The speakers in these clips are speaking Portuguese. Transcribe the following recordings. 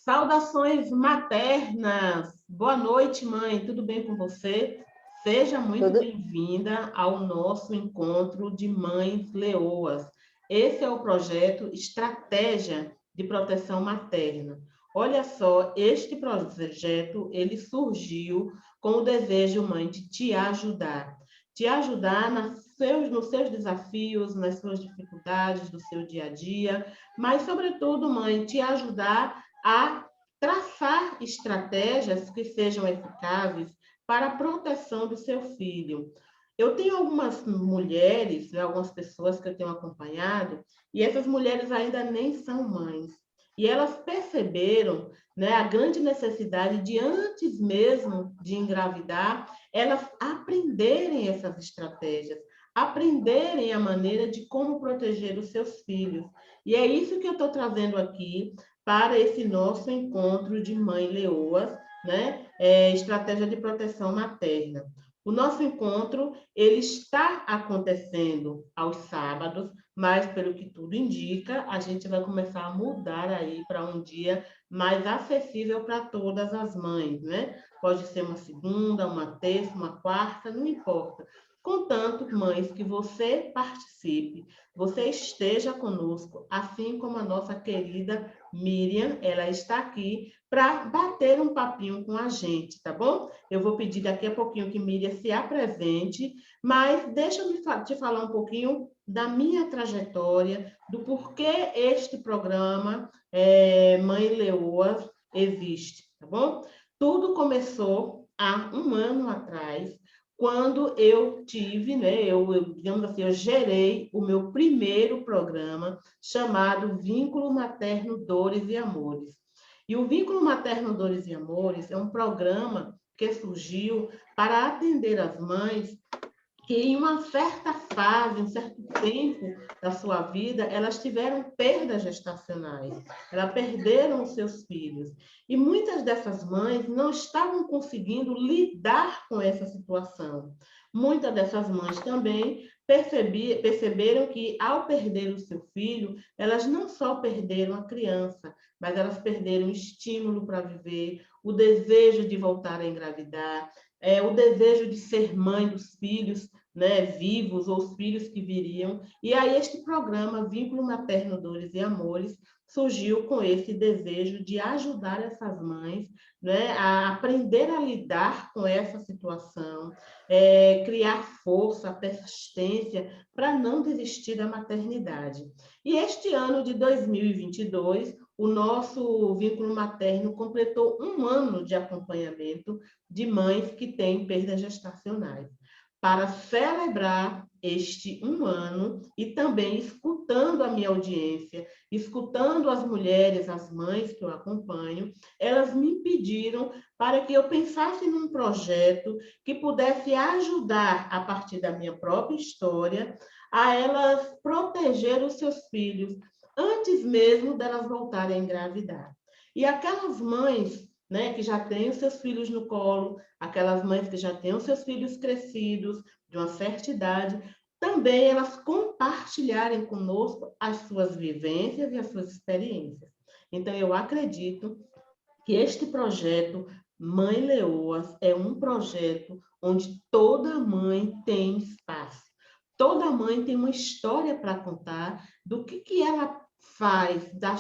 Saudações maternas. Boa noite, mãe. Tudo bem com você? Seja muito Tudo, bem-vinda ao nosso encontro de mães leoas. Esse é o projeto Estratégia de Proteção Materna. Olha só, este projeto ele surgiu com o desejo, mãe, de te ajudar nos seus desafios, nas suas dificuldades do seu dia a dia, mas, sobretudo, mãe, te ajudar a traçar estratégias que sejam eficazes para a proteção do seu filho. Eu tenho algumas mulheres, né, algumas pessoas que eu tenho acompanhado, e essas mulheres ainda nem são mães. E elas perceberam, né, a grande necessidade de, antes mesmo de engravidar, elas aprenderem essas estratégias, aprenderem a maneira de como proteger os seus filhos. E é isso que eu estou trazendo aqui para esse nosso encontro de Mãe Leoas, né? Estratégia de proteção materna. O nosso encontro ele está acontecendo aos sábados, mas pelo que tudo indica, a gente vai começar a mudar aí para um dia mais acessível para todas as mães, né? Pode ser uma segunda, uma terça, uma quarta, não importa. Contanto, mães, que você participe, você esteja conosco, assim como a nossa querida Miriam, ela está aqui para bater um papinho com a gente, tá bom? Eu vou pedir daqui a pouquinho que Miriam se apresente, mas deixa eu te falar um pouquinho da minha trajetória, do porquê este programa Mãe Leoa existe, tá bom? Tudo começou há um ano atrás, quando eu tive, né, digamos assim, eu gerei o meu primeiro programa chamado Vínculo Materno Dores e Amores. E o Vínculo Materno Dores e Amores é um programa que surgiu para atender as mães que em uma certa fase, um certo tempo da sua vida, elas tiveram perdas gestacionais, elas perderam os seus filhos. E muitas dessas mães não estavam conseguindo lidar com essa situação. Muitas dessas mães também perceberam que, ao perder o seu filho, elas não só perderam a criança, mas elas perderam o estímulo para viver, o desejo de voltar a engravidar, o desejo de ser mãe dos filhos, né, vivos ou os filhos que viriam. E aí este programa, Vínculo Materno Dores e Amores, surgiu com esse desejo de ajudar essas mães, né, a aprender a lidar com essa situação, criar força, persistência para não desistir da maternidade. E este ano de 2022, o nosso vínculo materno completou um ano de acompanhamento de mães que têm perdas gestacionais. Para celebrar este um ano e também escutando a minha audiência, escutando as mulheres, as mães que eu acompanho, elas me pediram para que eu pensasse num projeto que pudesse ajudar, a partir da minha própria história, a elas proteger os seus filhos antes mesmo delas voltarem a engravidar. E aquelas mães, né, que já têm os seus filhos no colo, aquelas mães que já têm os seus filhos crescidos, de uma certa idade, também elas compartilharem conosco as suas vivências e as suas experiências. Então, eu acredito que este projeto Mãe Leoas é um projeto onde toda mãe tem espaço. Toda mãe tem uma história para contar do que ela faz, da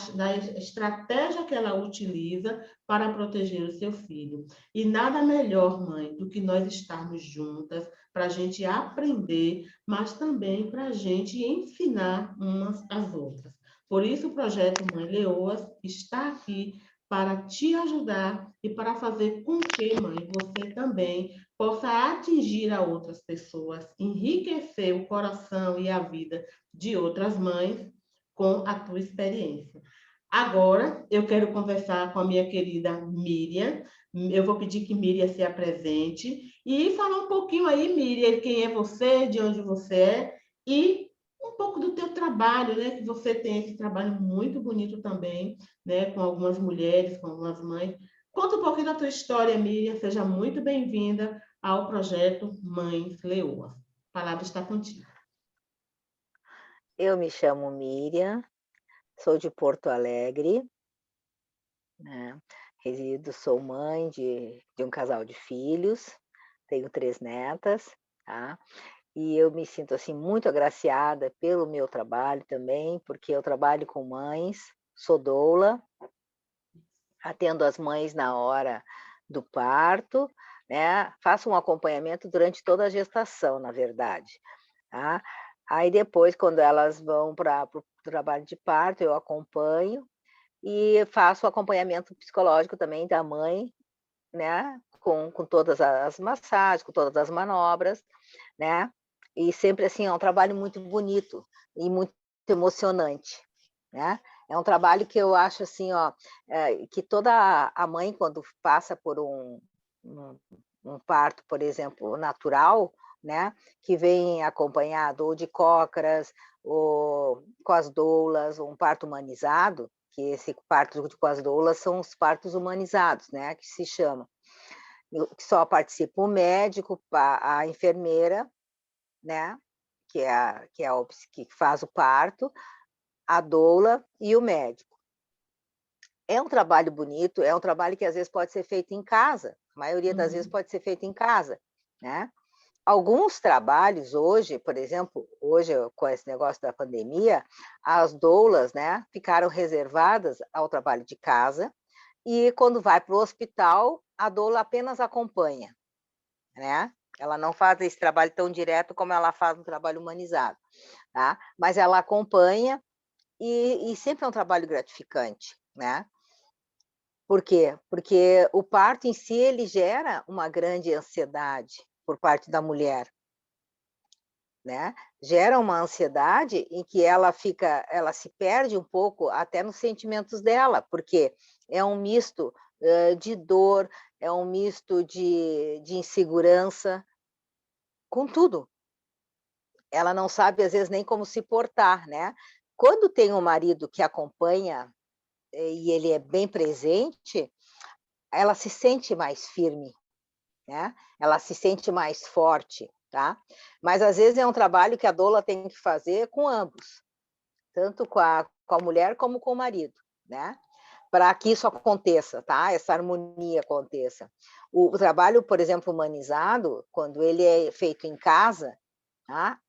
estratégia que ela utiliza para proteger o seu filho. E nada melhor, mãe, do que nós estarmos juntas para a gente aprender, mas também para a gente ensinar umas às outras. Por isso, o projeto Mãe Leoas está aqui para te ajudar e para fazer com que, mãe, você também possa atingir a outras pessoas, enriquecer o coração e a vida de outras mães com a tua experiência. Agora, eu quero conversar com a minha querida Miriam. Eu vou pedir que Miriam se apresente e falar um pouquinho aí, Miriam, quem é você, de onde você é e um pouco do teu trabalho, né? Que você tem esse trabalho muito bonito também, né? Com algumas mulheres, com algumas mães. Conta um pouquinho da tua história, Miriam. Seja muito bem-vinda ao projeto Mães Leoas. A palavra está contigo. Eu me chamo Miriam, sou de Porto Alegre, né, sou mãe de um casal de filhos, tenho 3 netas, tá. E eu me sinto, assim, muito agraciada pelo meu trabalho também, porque eu trabalho com mães, sou doula, atendo as mães na hora do parto, né, faço um acompanhamento durante toda a gestação, na verdade, tá. Aí depois, quando elas vão para o trabalho de parto, eu acompanho e faço o acompanhamento psicológico também da mãe, né, com todas as massagens, com todas as manobras, né, e sempre, assim, é um trabalho muito bonito e muito emocionante, né. É um trabalho que eu acho, assim, ó, que toda a mãe quando passa por um um parto, por exemplo, natural, né, que vem acompanhado ou de cócoras, ou com as doulas, um parto humanizado, que esse parto com as doulas são os partos humanizados, né, que se chama. Que só participa o médico, a enfermeira, né, que faz o parto, a doula e o médico. É um trabalho bonito, é um trabalho que às vezes pode ser feito em casa, a maioria das vezes Uhum. pode ser feito em casa, né. Alguns trabalhos hoje, por exemplo, hoje com esse negócio da pandemia, as doulas, né, ficaram reservadas ao trabalho de casa, e quando vai para o hospital, a doula apenas acompanha, né. Ela não faz esse trabalho tão direto como ela faz no trabalho humanizado, tá. Mas ela acompanha e sempre é um trabalho gratificante, né. Por quê? Porque o parto em si, ele gera uma grande ansiedade por parte da mulher, né. Gera uma ansiedade em que ela se perde um pouco até nos sentimentos dela, porque é um misto, de dor, é um misto de insegurança, com tudo. Ela não sabe, às vezes, nem como se portar, né. Quando tem um marido que acompanha, e ele é bem presente, ela se sente mais firme, né, ela se sente mais forte, tá. Mas, às vezes, é um trabalho que a doula tem que fazer com ambos, tanto com a mulher como com o marido, né, para que isso aconteça, tá, essa harmonia aconteça. O trabalho, por exemplo, humanizado, quando ele é feito em casa, tá,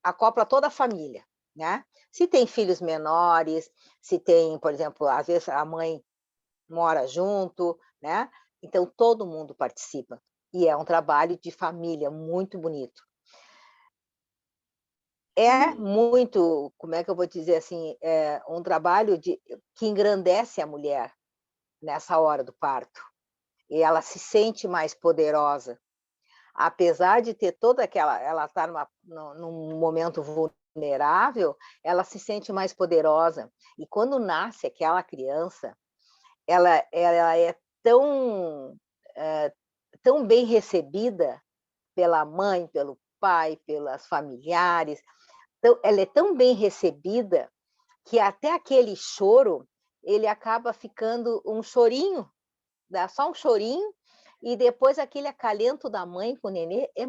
acopla toda a família, né. Se tem filhos menores, se tem, por exemplo, às vezes a mãe mora junto, né, então todo mundo participa. E é um trabalho de família muito bonito. É E muito, como é que eu vou dizer assim, um trabalho que engrandece a mulher nessa hora do parto, e ela se sente mais poderosa. Apesar de ter toda aquela, ela está num momento vulnerável, ela se sente mais poderosa. E quando nasce aquela criança, ela é tão, eh, tão bem recebida pela mãe, pelo pai, pelas familiares, então ela é tão bem recebida, que até aquele choro, ele acaba ficando um chorinho, dá só um chorinho, e depois aquele acalento da mãe com o nenê é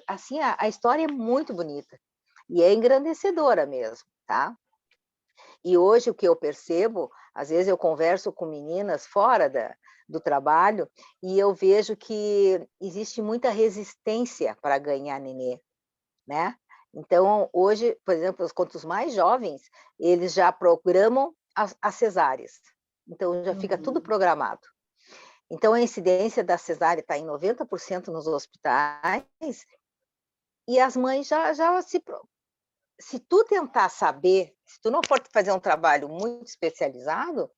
assim, a história é muito bonita, e é engrandecedora mesmo, tá. E hoje o que eu percebo, às vezes eu converso com meninas fora do trabalho, e eu vejo que existe muita resistência para ganhar nenê, né. Então hoje, por exemplo, os mais jovens, eles já programam as cesáreas, então já fica tudo uhum. programado. Então a incidência da cesárea está em 90% nos hospitais, e as mães já se tu tentar saber, se tu não for fazer um trabalho muito especializado,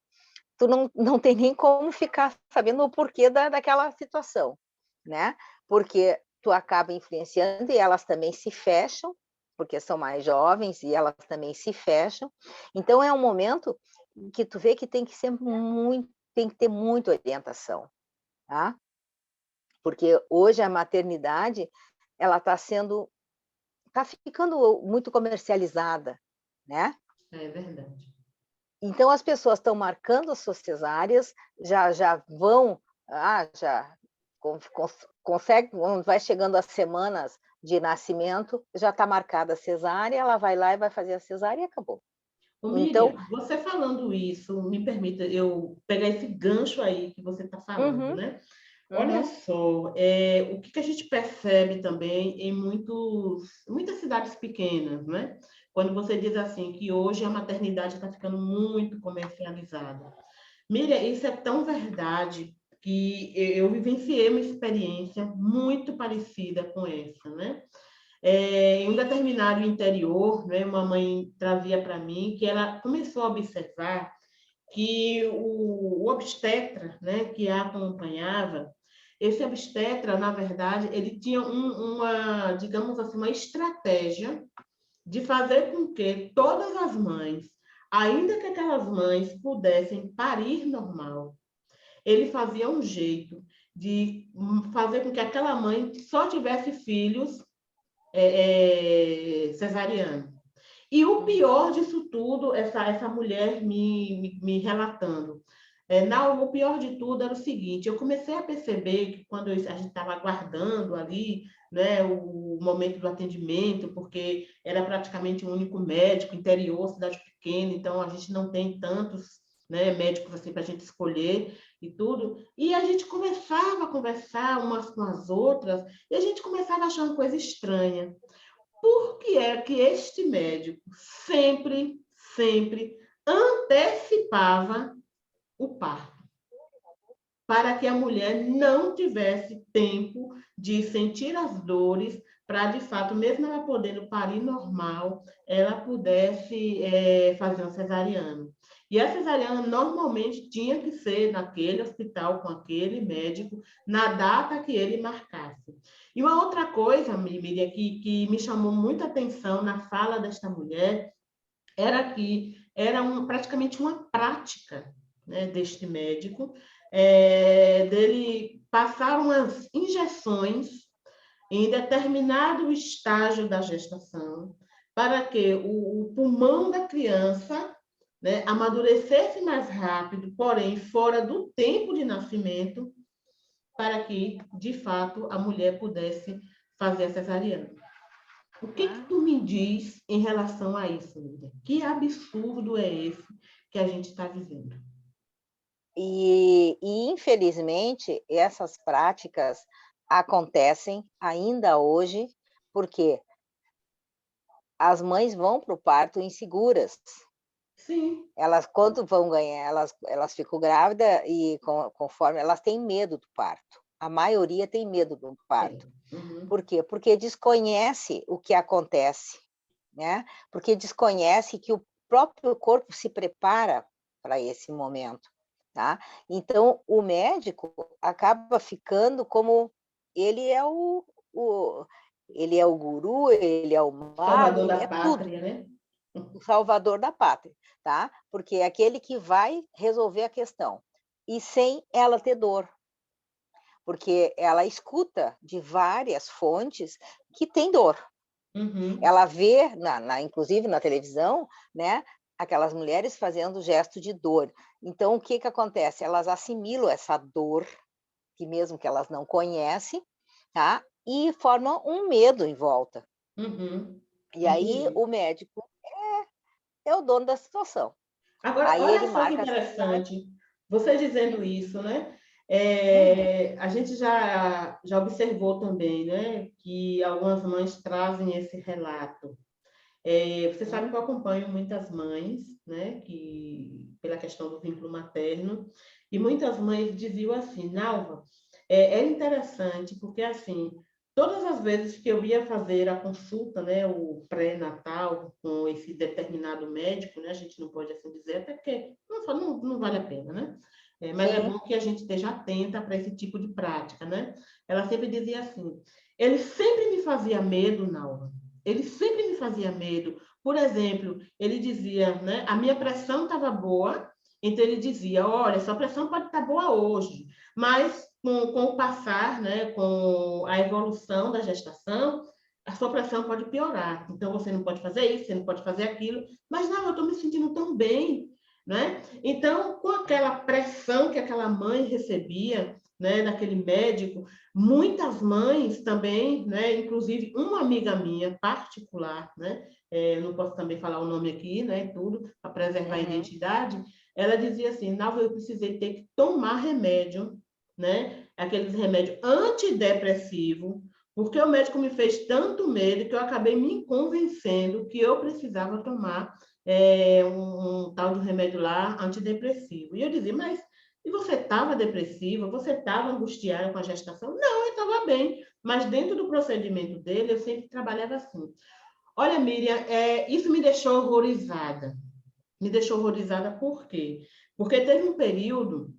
tu não tem nem como ficar sabendo o porquê daquela situação, né. Porque tu acaba influenciando e elas também se fecham, porque são mais jovens e elas também se fecham. Então é um momento que tu vê que tem que ter muita orientação, tá. Porque hoje a maternidade, ela está ficando muito comercializada, né. É verdade. Então as pessoas estão marcando as suas cesáreas, já vão, já consegue, quando vai chegando as semanas de nascimento, já está marcada a cesárea, ela vai lá e vai fazer a cesárea e acabou. Ô, Então, Miriam, você falando isso, me permita eu pegar esse gancho aí que você está falando, uhum, né? Olha uhum, só, o que que a gente percebe também em muitas cidades pequenas, né? Quando você diz assim que hoje a maternidade está ficando muito comercializada. Miriam, isso é tão verdade que eu vivenciei uma experiência muito parecida com essa, né? Em um determinado interior, né, uma mãe trazia para mim que ela começou a observar que o obstetra, né, que a acompanhava, esse obstetra, na verdade, ele tinha uma, digamos assim, uma estratégia de fazer com que todas as mães, ainda que aquelas mães pudessem parir normal, ele fazia um jeito de fazer com que aquela mãe só tivesse filhos cesarianos. E o uhum. pior disso tudo, essa mulher me relatando. Não, o pior de tudo era o seguinte, eu comecei a perceber que quando a gente estava aguardando ali, né, o momento do atendimento, porque era praticamente um único médico, interior, cidade pequena, então a gente não tem tantos, né, médicos assim para a gente escolher e tudo. E a gente começava a conversar umas com as outras e a gente começava a achar uma coisa estranha. Por que é que este médico sempre antecipava o parto? Para que a mulher não tivesse tempo de sentir as dores, para de fato, mesmo ela podendo parir normal, ela pudesse fazer uma cesariana. E a cesariana normalmente tinha que ser naquele hospital, com aquele médico, na data que ele marcasse. E uma outra coisa, Miriam, que me chamou muita atenção na fala desta mulher, era que era praticamente uma prática, né, deste médico, dele passar umas injeções em determinado estágio da gestação, para que o pulmão da criança, né, amadurecesse mais rápido, porém fora do tempo de nascimento, para que, de fato, a mulher pudesse fazer a cesariana. O que que Ah. tu me diz em relação a isso, Lívia? Que absurdo é esse que a gente está vivendo? Infelizmente, essas práticas acontecem ainda hoje, porque as mães vão para o parto inseguras. Sim, Elas, quando vão ganhar, elas ficam grávidas e conforme elas têm medo do parto. A maioria tem medo do parto. tem. Uhum, Por quê? Porque desconhece o que acontece, né? Porque desconhece que o próprio corpo se prepara para esse momento, tá? Então, o médico acaba ficando como ele é o ele é o guru, ele é o mago, Salvador ele da é tudo, pátria, né? o salvador da pátria, tá? Porque é aquele que vai resolver a questão e sem ela ter dor, porque ela escuta de várias fontes que tem dor. Uhum, Ela vê, inclusive na televisão, né, aquelas mulheres fazendo gesto de dor. Então, o que que acontece? Elas assimilam essa dor, que mesmo que elas não conhecem, tá? E formam um medo em volta. uhum, E aí entendi. o médico é o dono da situação. Agora, Aí ele olha só que marca a cesariana. interessante, você dizendo isso, né? Uhum, A gente já observou também, né, que algumas mães trazem esse relato. Você sabe uhum, que eu acompanho muitas mães, né, que pela questão do vínculo materno, e muitas mães diziam assim, Nalva, é interessante porque assim, todas as vezes que eu ia fazer a consulta, né, o pré-natal com esse determinado médico, né, a gente não pode assim dizer, até porque não vale a pena, né? Mas é sim. bom que a gente esteja atenta para esse tipo de prática, né? Ela sempre dizia assim, ele sempre me fazia medo, Nalva, ele sempre me fazia medo. Por exemplo, ele dizia, né, a minha pressão estava boa, então ele dizia, olha, sua pressão pode estar boa hoje, mas com o passar, né, com a evolução da gestação, a sua pressão pode piorar. Então você não pode fazer isso, você não pode fazer aquilo. Mas não, eu estou me sentindo tão bem, né? Então, com aquela pressão que aquela mãe recebia, né, daquele médico, muitas mães também, né, inclusive uma amiga minha particular, né, não posso também falar o nome aqui, né, tudo, para preservar a identidade, ela dizia assim, Nalva, eu precisei ter que tomar remédio, né, aqueles remédios antidepressivos, porque o médico me fez tanto medo que eu acabei me convencendo que eu precisava tomar um tal de remédio lá antidepressivo. E eu dizia, mas e você estava depressiva? Você estava angustiada com a gestação? Não, eu estava bem. Mas dentro do procedimento dele, eu sempre trabalhava assim. Olha, Miriam, isso me deixou horrorizada. Me deixou horrorizada por quê? Porque teve um período,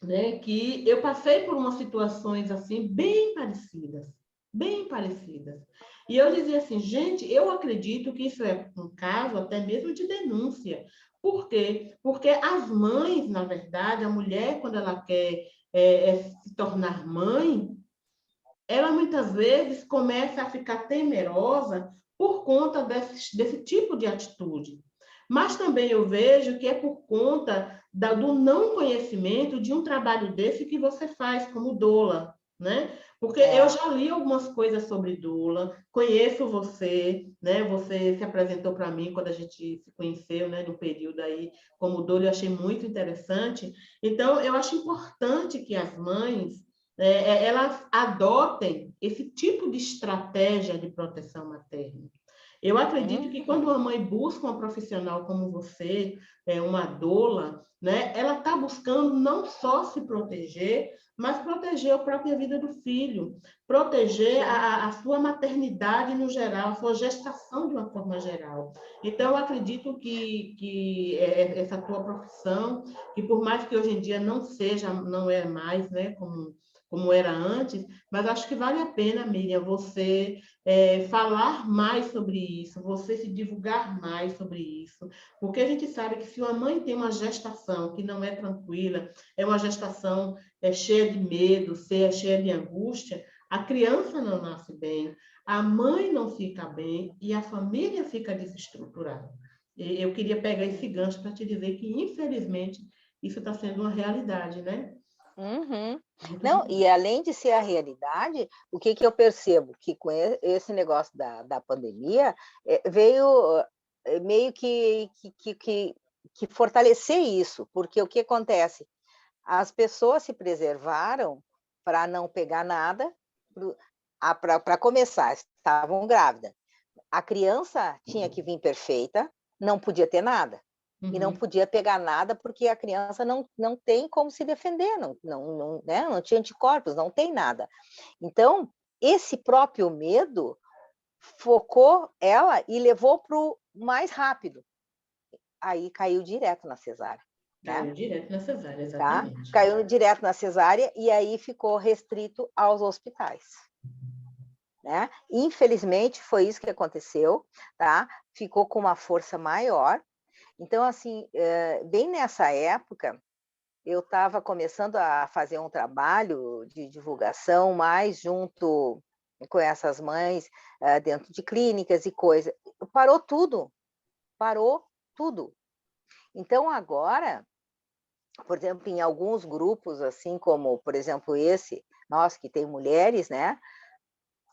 né, que eu passei por umas situações assim bem parecidas, bem parecidas. E eu dizia assim, gente, eu acredito que isso é um caso até mesmo de denúncia. Por quê? Porque as mães, na verdade, a mulher, quando ela quer se tornar mãe, ela muitas vezes começa a ficar temerosa por conta desse tipo de atitude. Mas também eu vejo que é por conta do não conhecimento de um trabalho desse que você faz, como doula, né? Porque eu já li algumas coisas sobre doula, conheço você, né? Você se apresentou para mim quando a gente se conheceu, né? No período aí como doula, eu achei muito interessante. Então, eu acho importante que as mães elas adotem esse tipo de estratégia de proteção materna. Eu acredito que quando uma mãe busca uma profissional como você, uma doula, né, ela está buscando não só se proteger, mas proteger a própria vida do filho, proteger a sua maternidade no geral, a sua gestação de uma forma geral. Então, eu acredito que essa tua profissão, que por mais que hoje em dia não seja, não é mais, né, como era antes, mas acho que vale a pena, Miriam, você falar mais sobre isso, você se divulgar mais sobre isso, porque a gente sabe que se uma mãe tem uma gestação que não é tranquila, é uma gestação cheia de medo, cheia de angústia, a criança não nasce bem, a mãe não fica bem e a família fica desestruturada. Eu queria pegar esse gancho para te dizer que, infelizmente, isso está sendo uma realidade, né? Não, e além de ser a realidade, o que eu percebo? Que com esse negócio da pandemia, veio meio que fortalecer isso, porque o que acontece? As pessoas se preservaram para não pegar nada, para começar, estavam grávidas. A criança tinha que vir perfeita, não podia ter nada. E não podia pegar nada porque a criança não tem como se defender, né? Não tinha anticorpos, não tem nada. Então, esse próprio medo focou ela e levou para o mais rápido. Aí caiu direto na cesárea. Caiu Né? direto na cesárea, Tá? exatamente. Caiu direto na cesárea e aí ficou restrito aos hospitais. Né? Infelizmente, foi isso que aconteceu, tá? Ficou com uma força maior. Então, assim, bem nessa época, eu estava começando a fazer um trabalho de divulgação mais junto com essas mães, dentro de clínicas e coisa. Parou tudo, parou tudo. Então, agora, por exemplo, em alguns grupos, assim como, por exemplo, esse, nós que tem mulheres, né?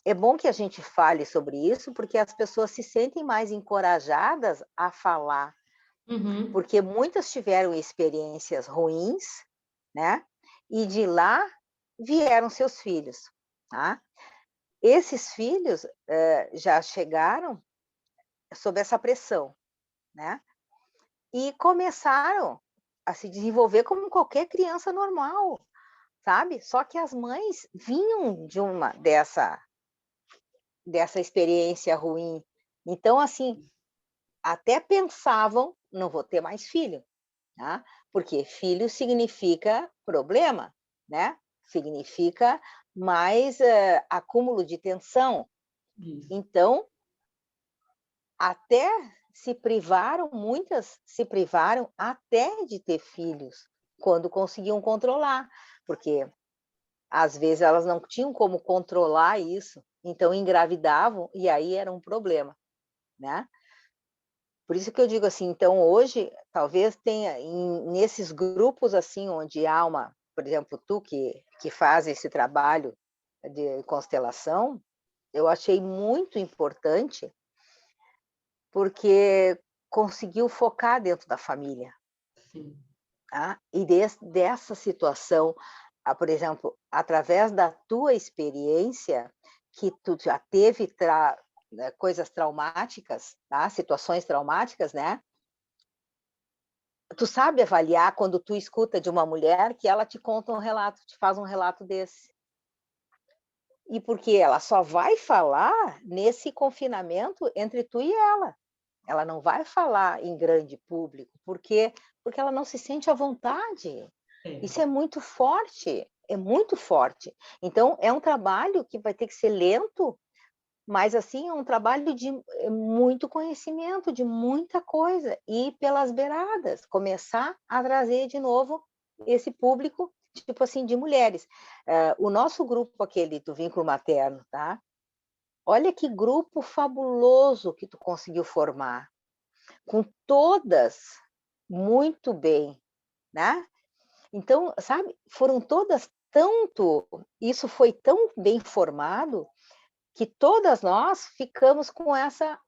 É bom que a gente fale sobre isso, porque as pessoas se sentem mais encorajadas a falar, porque muitas tiveram experiências ruins, né? E de lá vieram seus filhos, tá? Esses filhos já chegaram sob essa pressão, né? E começaram a se desenvolver como qualquer criança normal, sabe? Só que as mães vinham de uma dessa experiência ruim. Então, assim, até pensavam, não vou ter mais filho, tá? Porque filho significa problema, né? Significa mais acúmulo de tensão. Isso. Então, até se privaram, muitas se privaram até de ter filhos, quando conseguiam controlar, porque às vezes elas não tinham como controlar isso, então engravidavam e aí era um problema, né? Por isso que eu digo assim, então hoje talvez tenha nesses grupos assim onde há uma por exemplo, tu que faz esse trabalho de constelação, eu achei muito importante, porque conseguiu focar dentro da família, Sim, tá? E dessa situação, por exemplo, através da tua experiência, que tu já teve né, coisas traumáticas, tá? Situações traumáticas, né? Tu sabe avaliar quando tu escuta de uma mulher que ela te conta um relato, te faz um relato desse. E porque ela só vai falar nesse confinamento entre tu e ela. Ela não vai falar em grande público, porque ela não se sente à vontade. é. Isso é muito forte, é muito forte. Então, é um trabalho que vai ter que ser lento, mas assim, é um trabalho de muito conhecimento, de muita coisa, e pelas beiradas, começar a trazer de novo esse público, tipo assim, de mulheres. O nosso grupo, aquele do vínculo materno, tá? Olha que grupo fabuloso que tu conseguiu formar, com todas muito bem, né? Então, sabe, foram todas tanto, isso foi tão bem formado, que todas nós ficamos com essa,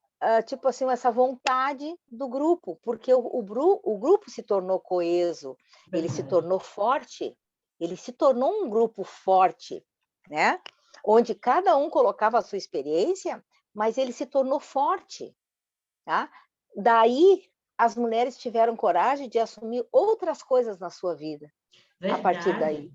tipo assim, essa vontade do grupo, porque o grupo se tornou coeso, ele se Verdade. tornou forte, ele se tornou um grupo forte, né? Onde cada um colocava a sua experiência, mas ele se tornou forte, tá? Daí as mulheres tiveram coragem de assumir outras coisas na sua vida, a partir daí.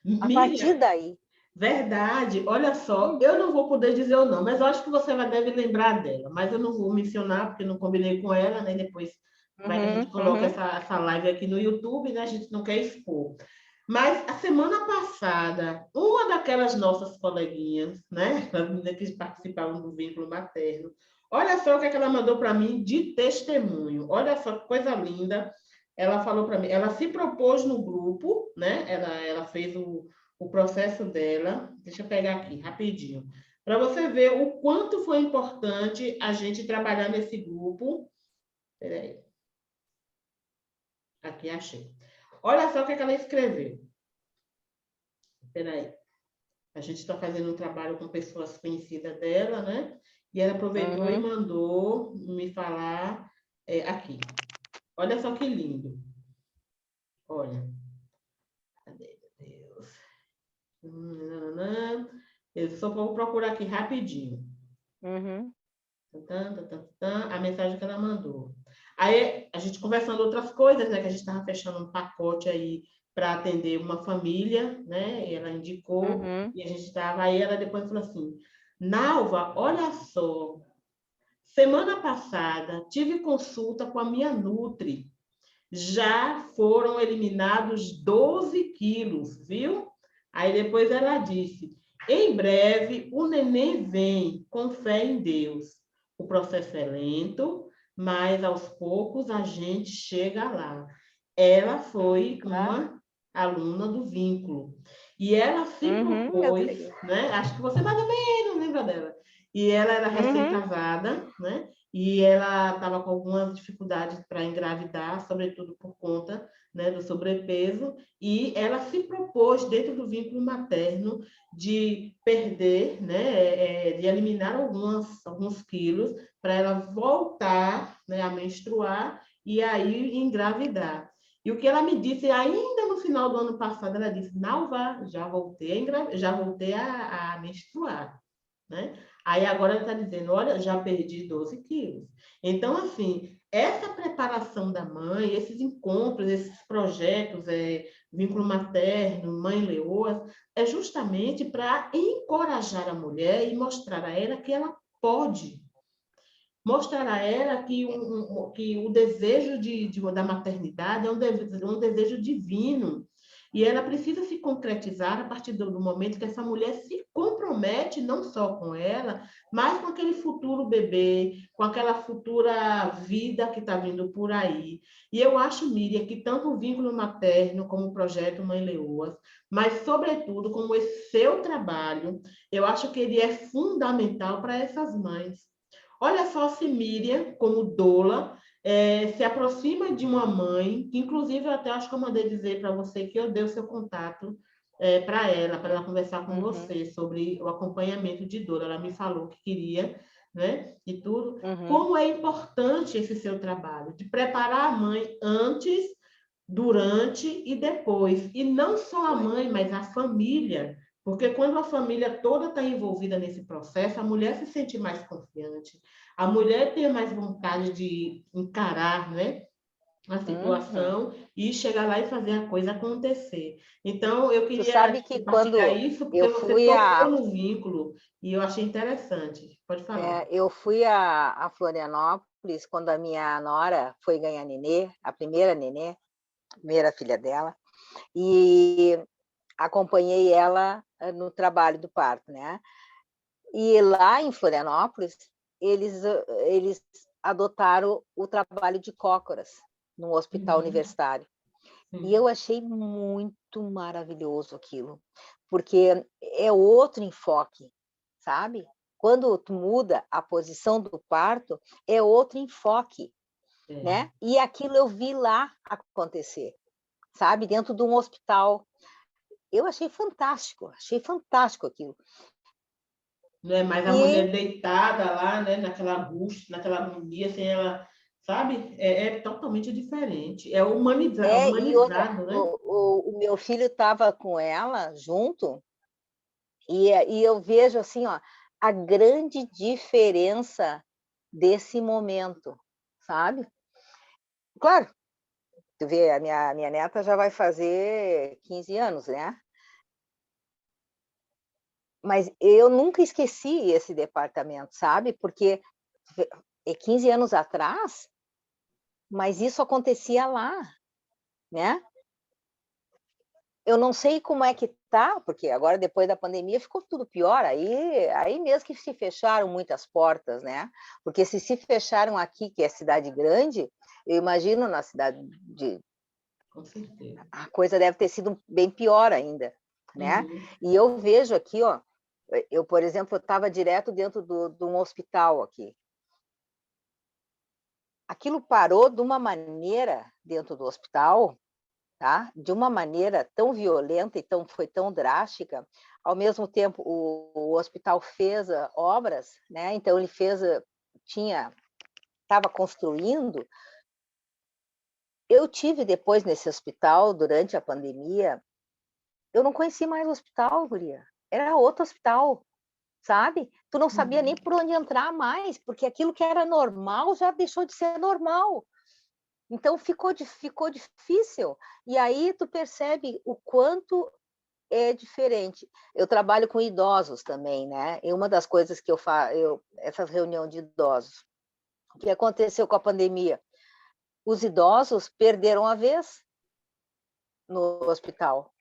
Verdade. A partir Miriam, daí. verdade. Olha só, eu não vou poder dizer o nome, mas eu acho que você deve lembrar dela. Mas eu não vou mencionar, porque não combinei com ela, né? Depois vai que a gente Uhum, coloca uhum, essa live aqui no YouTube, né? A gente não quer expor. Mas a semana passada, uma daquelas nossas coleguinhas, né? As meninas que participavam do vínculo materno, olha só o que, é que ela mandou para mim de testemunho. Olha só que coisa linda. Ela falou para mim, ela se propôs no grupo, né? Ela fez o processo dela. Deixa eu pegar aqui rapidinho. Para você ver o quanto foi importante a gente trabalhar nesse grupo. Peraí, aqui achei. Olha só o que, é que ela escreveu. Peraí. A gente está fazendo um trabalho com pessoas conhecidas dela, né? E ela aproveitou e uhum. mandou me falar aqui. Olha só que lindo. Olha. Cadê, meu Deus? Eu só vou procurar aqui rapidinho. Uhum, A mensagem que ela mandou. Aí a gente conversando outras coisas, né? Que a gente estava fechando um pacote aí para atender uma família, né? E ela indicou, uhum. e a gente estava. Aí ela depois falou assim: Nalva, olha só, semana passada tive consulta com a minha Nutri. Já foram eliminados 12 quilos, viu? Aí depois ela disse: em breve o neném vem, com fé em Deus. O processo é lento, mas aos poucos a gente chega lá. Ela foi Claro. uma aluna do vínculo. E ela se Uhum, eu propôs, sei. né? Acho que você mais ou menos lembra dela. E ela era Uhum, recém-casada, né? E ela estava com algumas dificuldades para engravidar, sobretudo por conta, né, do sobrepeso, e ela se propôs, dentro do vínculo materno, de perder, né, de eliminar alguns quilos, para ela voltar, né, a menstruar e aí engravidar. E o que ela me disse, ainda no final do ano passado, ela disse: Nalva, já voltei a menstruar, né? Aí agora ele está dizendo: olha, já perdi 12 quilos. Então, assim, essa preparação da mãe, esses encontros, esses projetos, vínculo materno, mãe leoa, é justamente para encorajar a mulher e mostrar a ela que ela pode. Mostrar a ela que o desejo da maternidade é um desejo divino. E ela precisa se concretizar a partir do momento que essa mulher se compromete não só com ela, mas com aquele futuro bebê, com aquela futura vida que está vindo por aí. E eu acho, Miriam, que tanto o vínculo materno como o projeto Mãe Leoas, mas, sobretudo, como esse seu trabalho, eu acho que ele é fundamental para essas mães. Olha só se Miriam, como doula, se aproxima de uma mãe, que inclusive eu até acho que eu mandei dizer para você que eu dei o seu contato para ela conversar com você sobre o acompanhamento de dor. Ela me falou que queria, né? E tudo. Como é importante esse seu trabalho, de preparar a mãe antes, durante e depois. E não só a mãe, mas a família. Porque quando a família toda está envolvida nesse processo, a mulher se sente mais confiante, a mulher tem mais vontade de encarar, né, a situação e chegar lá e fazer a coisa acontecer. Então, eu Tu queria sabe que compartilhar quando isso porque eu você fui tocou a, no vínculo e eu achei interessante. Pode falar. eu fui a Florianópolis quando a minha nora foi ganhar nenê, a primeira nenê, a primeira filha dela, e acompanhei ela no trabalho do parto, né? E lá em Florianópolis, eles adotaram o trabalho de cócoras no hospital Uhum. universitário. E Sim. eu achei muito maravilhoso aquilo, porque é outro enfoque, sabe? Quando tu muda a posição do parto, é outro enfoque, É. né? E aquilo eu vi lá acontecer, sabe? Dentro de um hospital. Eu achei fantástico aquilo. Não é mais a E mulher deitada lá, né, naquela angústia, naquela agonia, sem ela, sabe? É totalmente diferente. É e outra, humanizado, né? o meu filho estava com ela junto, e eu vejo assim, ó, a grande diferença desse momento, sabe? Claro, tu vê, a minha neta já vai fazer 15 anos, né? Mas eu nunca esqueci esse departamento, sabe? Porque é 15 anos atrás, mas isso acontecia lá, né? Eu não sei como é que tá, porque agora depois da pandemia ficou tudo pior, aí mesmo que se fecharam muitas portas, né? Porque se fecharam aqui, que é cidade grande, eu imagino na cidade de Com certeza. a coisa deve ter sido bem pior ainda, né? Uhum. E eu vejo aqui, ó, eu, por exemplo, estava direto dentro de um hospital aqui. Aquilo parou de uma maneira dentro do hospital, tá? De uma maneira tão violenta e foi tão drástica. Ao mesmo tempo, o hospital fez obras, né? Então ele estava construindo. Eu tive depois nesse hospital durante a pandemia. Eu não conheci mais o hospital, guria. Era outro hospital, sabe? Tu não sabia nem Uhum. por onde entrar mais, porque aquilo que era normal já deixou de ser normal. Então ficou difícil. E aí tu percebe o quanto é diferente. Eu trabalho com idosos também, né? E uma das coisas que eu faço, essa reunião de idosos, o que aconteceu com a pandemia? Os idosos perderam a vez no hospital.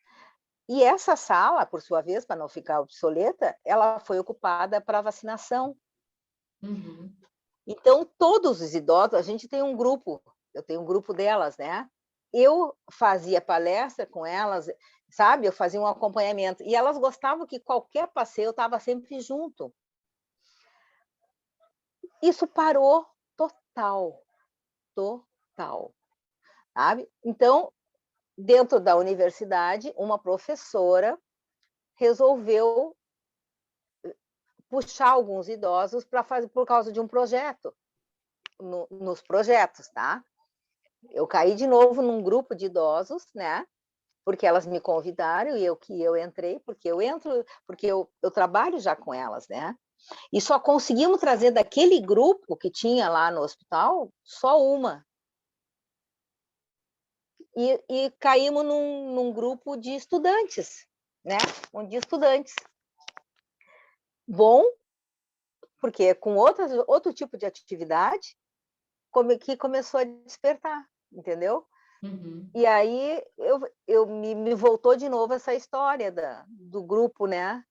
E essa sala, por sua vez, para não ficar obsoleta, ela foi ocupada para vacinação. Uhum. Então, todos os idosos, a gente tem um grupo, eu tenho um grupo delas, né? Eu fazia palestra com elas, sabe? Eu fazia um acompanhamento. E elas gostavam que qualquer passeio eu estava sempre junto. Isso parou total, total, sabe? Então, dentro da universidade, uma professora resolveu puxar alguns idosos para fazer por causa de um projeto, nos projetos, tá? Eu caí de novo num grupo de idosos, né? Porque elas me convidaram e eu entrei, porque eu trabalho já com elas, né? E só conseguimos trazer daquele grupo que tinha lá no hospital só uma. E caímos num grupo de estudantes, né? De estudantes. Bom, porque com outro tipo de atividade, que começou a despertar, entendeu? Uhum. E aí me voltou de novo essa história do grupo, né?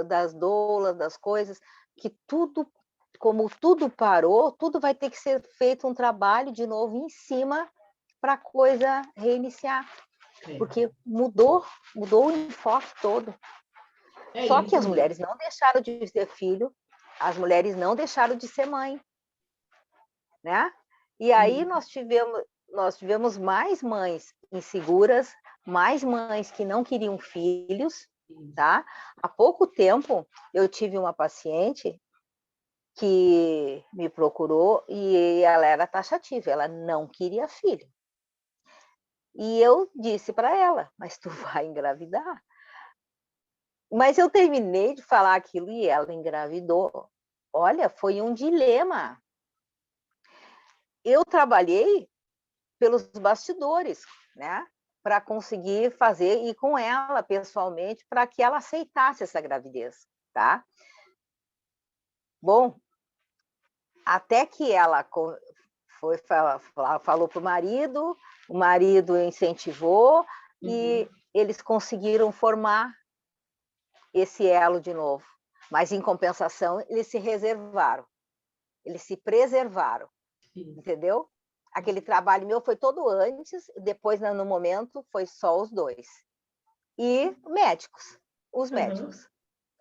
Das doulas, das coisas, que tudo, como tudo parou, tudo vai ter que ser feito um trabalho de novo em cima para a coisa reiniciar, É. porque mudou o enfoque todo. É Só que isso as mulheres mesmo. não deixaram de ter filho, as mulheres não deixaram de ser mãe, né? E aí nós tivemos mais mães inseguras, mais mães que não queriam filhos, tá? Há pouco tempo eu tive uma paciente que me procurou e ela era taxativa, ela não queria filho. E eu disse para ela, mas tu vai engravidar. Mas eu terminei de falar aquilo e ela engravidou. Olha, foi um dilema. Eu trabalhei pelos bastidores, né? Para conseguir fazer, e com ela pessoalmente, para que ela aceitasse essa gravidez, tá? Bom, até que ela falou para o marido incentivou, e eles conseguiram formar esse elo de novo. Mas, em compensação, eles se reservaram, eles se preservaram, entendeu? Aquele trabalho meu foi todo antes, depois, no momento, foi só os dois. E médicos, os médicos,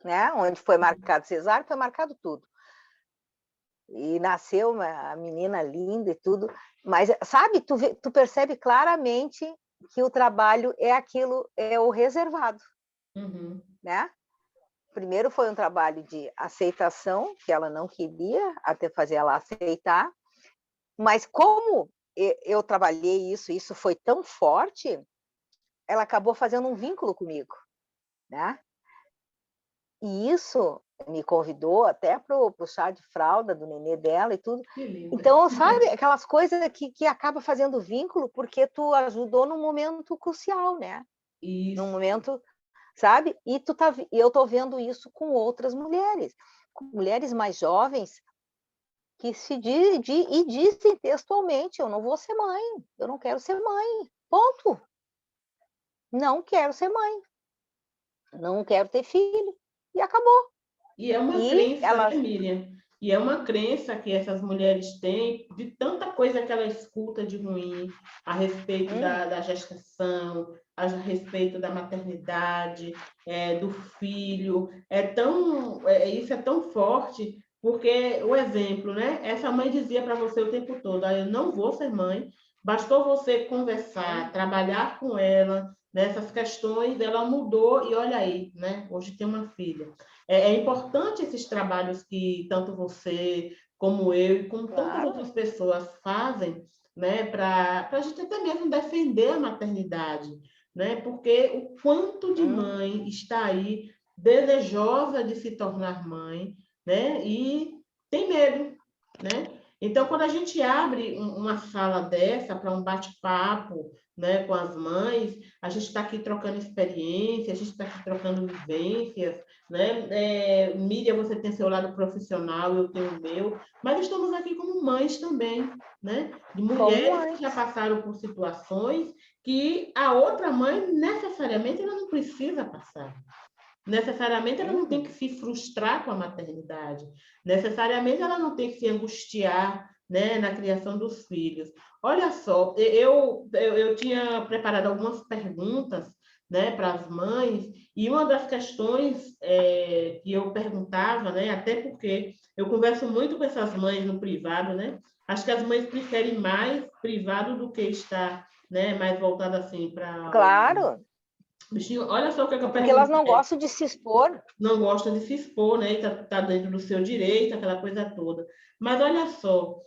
né? Onde foi marcado cesárea, foi marcado tudo. E nasceu uma menina linda e tudo, mas, sabe, tu percebe claramente que o trabalho é aquilo, é o reservado, né? Primeiro foi um trabalho de aceitação, que ela não queria, até fazer ela aceitar, mas como eu trabalhei isso foi tão forte, ela acabou fazendo um vínculo comigo, né? E isso me convidou até para o chá de fralda do nenê dela e tudo. Então, sabe, aquelas coisas que acaba fazendo vínculo porque tu ajudou num momento crucial, né? Isso. Num momento, sabe? E eu tô vendo isso com outras mulheres, com mulheres mais jovens que dizem textualmente: eu não vou ser mãe, eu não quero ser mãe, ponto. Não quero ser mãe, não quero ter filho, e acabou. E é uma crença, né, Miriam? E é uma crença que essas mulheres têm de tanta coisa que ela escuta de ruim a respeito da gestação, a respeito da maternidade, do filho. Isso é tão forte, porque o exemplo, né? Essa mãe dizia para você o tempo todo: eu não vou ser mãe, bastou você conversar, trabalhar com ela nessas questões, ela mudou e olha aí, né? Hoje tem uma filha. É importante esses trabalhos que tanto você, como eu e como tantas outras pessoas fazem, né, para a gente até mesmo defender a maternidade, né, porque o quanto de mãe está aí desejosa de se tornar mãe, né, e tem medo, né? Então, quando a gente abre uma sala dessa para um bate-papo, né, com as mães, a gente está aqui trocando experiência, a gente está aqui trocando vivências, né? Miriam, você tem seu lado profissional, eu tenho o meu, mas estamos aqui como mães também, né? De mulheres que já passaram por situações que a outra mãe necessariamente ela não precisa passar. Necessariamente ela não tem que se frustrar com a maternidade. Necessariamente ela não tem que se angustiar, né, na criação dos filhos. Olha só, eu tinha preparado algumas perguntas, né, para as mães, e uma das questões que eu perguntava, né, até porque eu converso muito com essas mães no privado, né? Acho que as mães preferem mais privado do que estar, né, mais voltada assim para... Claro. Bichinho, olha só o que eu Porque elas não gostam de se expor. Não gostam de se expor, né? E tá dentro do seu direito, aquela coisa toda. Mas olha só,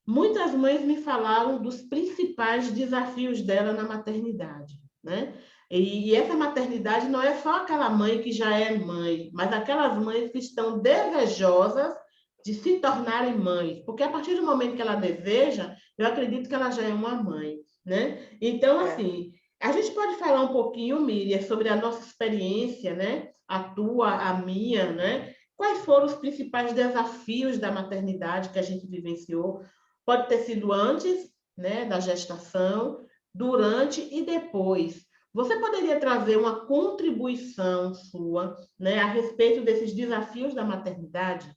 muitas mães me falaram dos principais desafios dela na maternidade, né? E essa maternidade não é só aquela mãe que já é mãe, mas aquelas mães que estão desejosas de se tornarem mães, porque a partir do momento que ela deseja, eu acredito que ela já é uma mãe, né? Então, assim, a gente pode falar um pouquinho, Miriam, sobre a nossa experiência, né? A tua, a minha, né? Quais foram os principais desafios da maternidade que a gente vivenciou? Pode ter sido antes, né, da gestação, durante e depois. Você poderia trazer uma contribuição sua, né, a respeito desses desafios da maternidade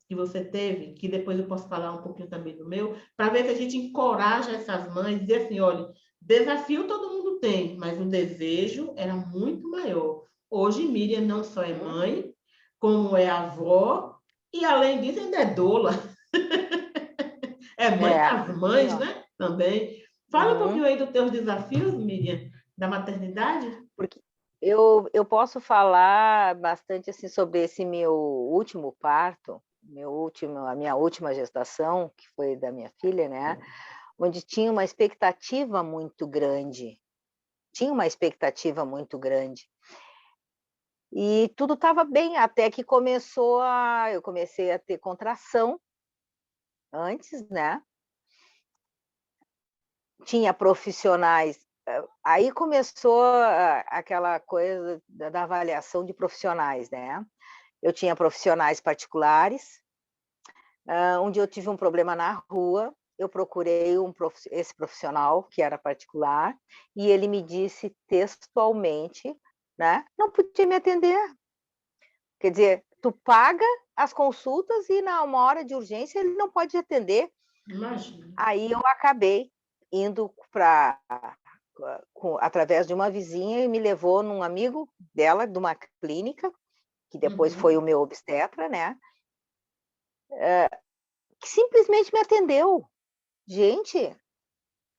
que você teve, que depois eu posso falar um pouquinho também do meu, para ver se a gente encoraja essas mães e dizer assim, olha, desafio todo mundo tem, mas o desejo era muito maior. Hoje, Miriam não só é mãe, como é avó, e além disso ainda é doula. É mãe das Sim, mães, ó. né? Também. Fala um Uhum. pouquinho aí dos teus desafios, Miriam, da maternidade. Porque eu posso falar bastante assim sobre esse meu último parto, a minha última gestação, que foi da minha filha, né? Onde tinha uma expectativa muito grande. Tinha uma expectativa muito grande. E tudo estava bem, até que eu comecei a ter contração antes, né? Tinha profissionais, aí começou aquela coisa da avaliação de profissionais, né? Eu tinha profissionais particulares, um dia eu tive um problema na rua, eu procurei esse profissional, que era particular, e ele me disse textualmente, né, não podia me atender. Quer dizer, tu paga as consultas e na uma hora de urgência ele não pode atender. Imagina. Aí eu acabei indo para através de uma vizinha e me levou num amigo dela, de uma clínica, que depois foi o meu obstetra, né? Que simplesmente me atendeu. Gente,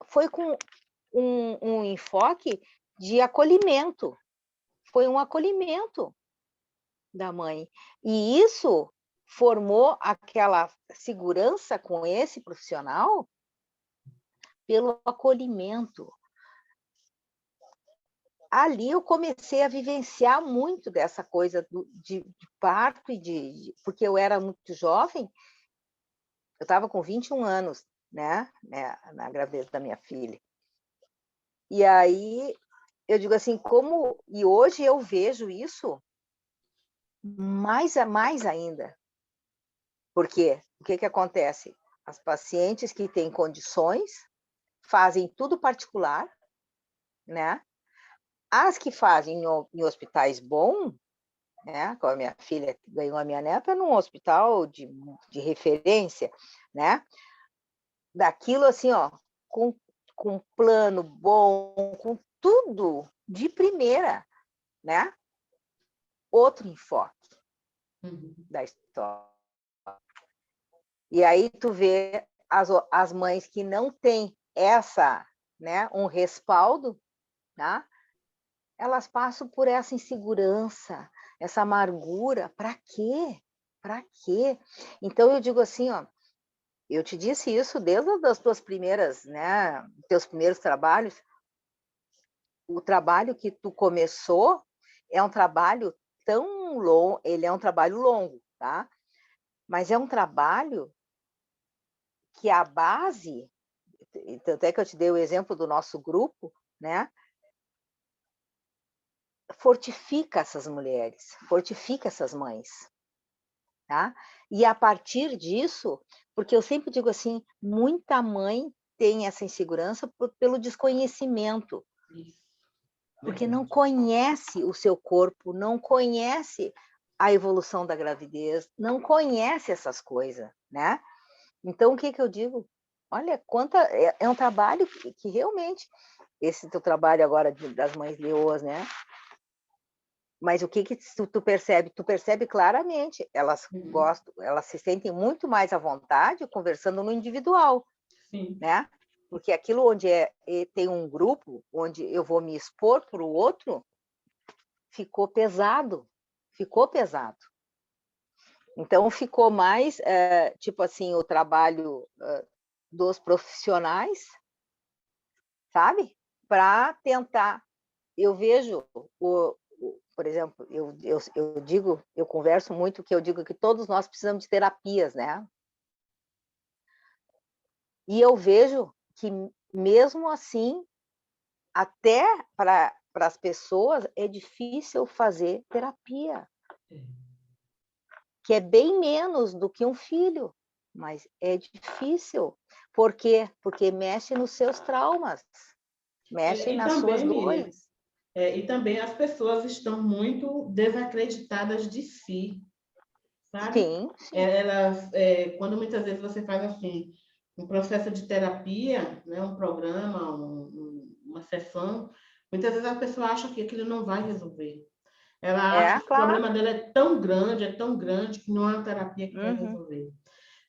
foi com um enfoque de acolhimento. Foi um acolhimento da mãe. E isso formou aquela segurança com esse profissional pelo acolhimento. Ali eu comecei a vivenciar muito dessa coisa de parto porque eu era muito jovem, eu estava com 21 anos, né, na gravidez da minha filha. E aí eu digo assim, e hoje eu vejo isso mais ainda. Por quê? O que acontece? As pacientes que têm condições fazem tudo particular, né? As que fazem em hospitais bons, né? Como a minha filha ganhou a minha neta num hospital de referência, né? Daquilo assim, ó, com plano bom, com tudo de primeira, né? Outro enfoque da história. E aí tu vê as mães que não têm né, um respaldo, né? Elas passam por essa insegurança, essa amargura, para quê? Para quê? Então eu digo assim, ó, eu te disse isso desde as tuas primeiras, né, teus primeiros trabalhos. O trabalho que tu começou é um trabalho tão longo, ele é um trabalho longo, tá? Mas é um trabalho que a base, tanto é que eu te dei o exemplo do nosso grupo, né? Fortifica essas mulheres, fortifica essas mães, tá? E a partir disso, porque eu sempre digo assim, muita mãe tem essa insegurança pelo desconhecimento, porque não conhece o seu corpo, não conhece a evolução da gravidez, não conhece essas coisas, né? Então, o que eu digo? Olha, é um trabalho que realmente, esse teu trabalho agora das mães leoas, né? Mas o que tu percebe? Tu percebe claramente, elas gostam, elas se sentem muito mais à vontade conversando no individual, Sim. né? Porque aquilo onde tem um grupo, onde eu vou me expor para o outro, ficou pesado, ficou pesado. Então, ficou mais, tipo assim, o trabalho dos profissionais, sabe? Para tentar. Eu vejo, por exemplo, eu digo, eu converso muito que eu digo que todos nós precisamos de terapias, né? E eu vejo que, mesmo assim, até para as pessoas é difícil fazer terapia, que é bem menos do que um filho, mas é difícil. Por quê? Porque mexe nos seus traumas, mexe E nas suas também, Miriam, dores. e também as pessoas estão muito desacreditadas de si, sabe? Sim, sim. Elas, quando muitas vezes você faz assim, um processo de terapia, né, um programa, uma sessão, muitas vezes a pessoa acha que aquilo não vai resolver. Ela acha que o Claro. problema dela é tão grande, que não é uma terapia que vai Uhum. resolver.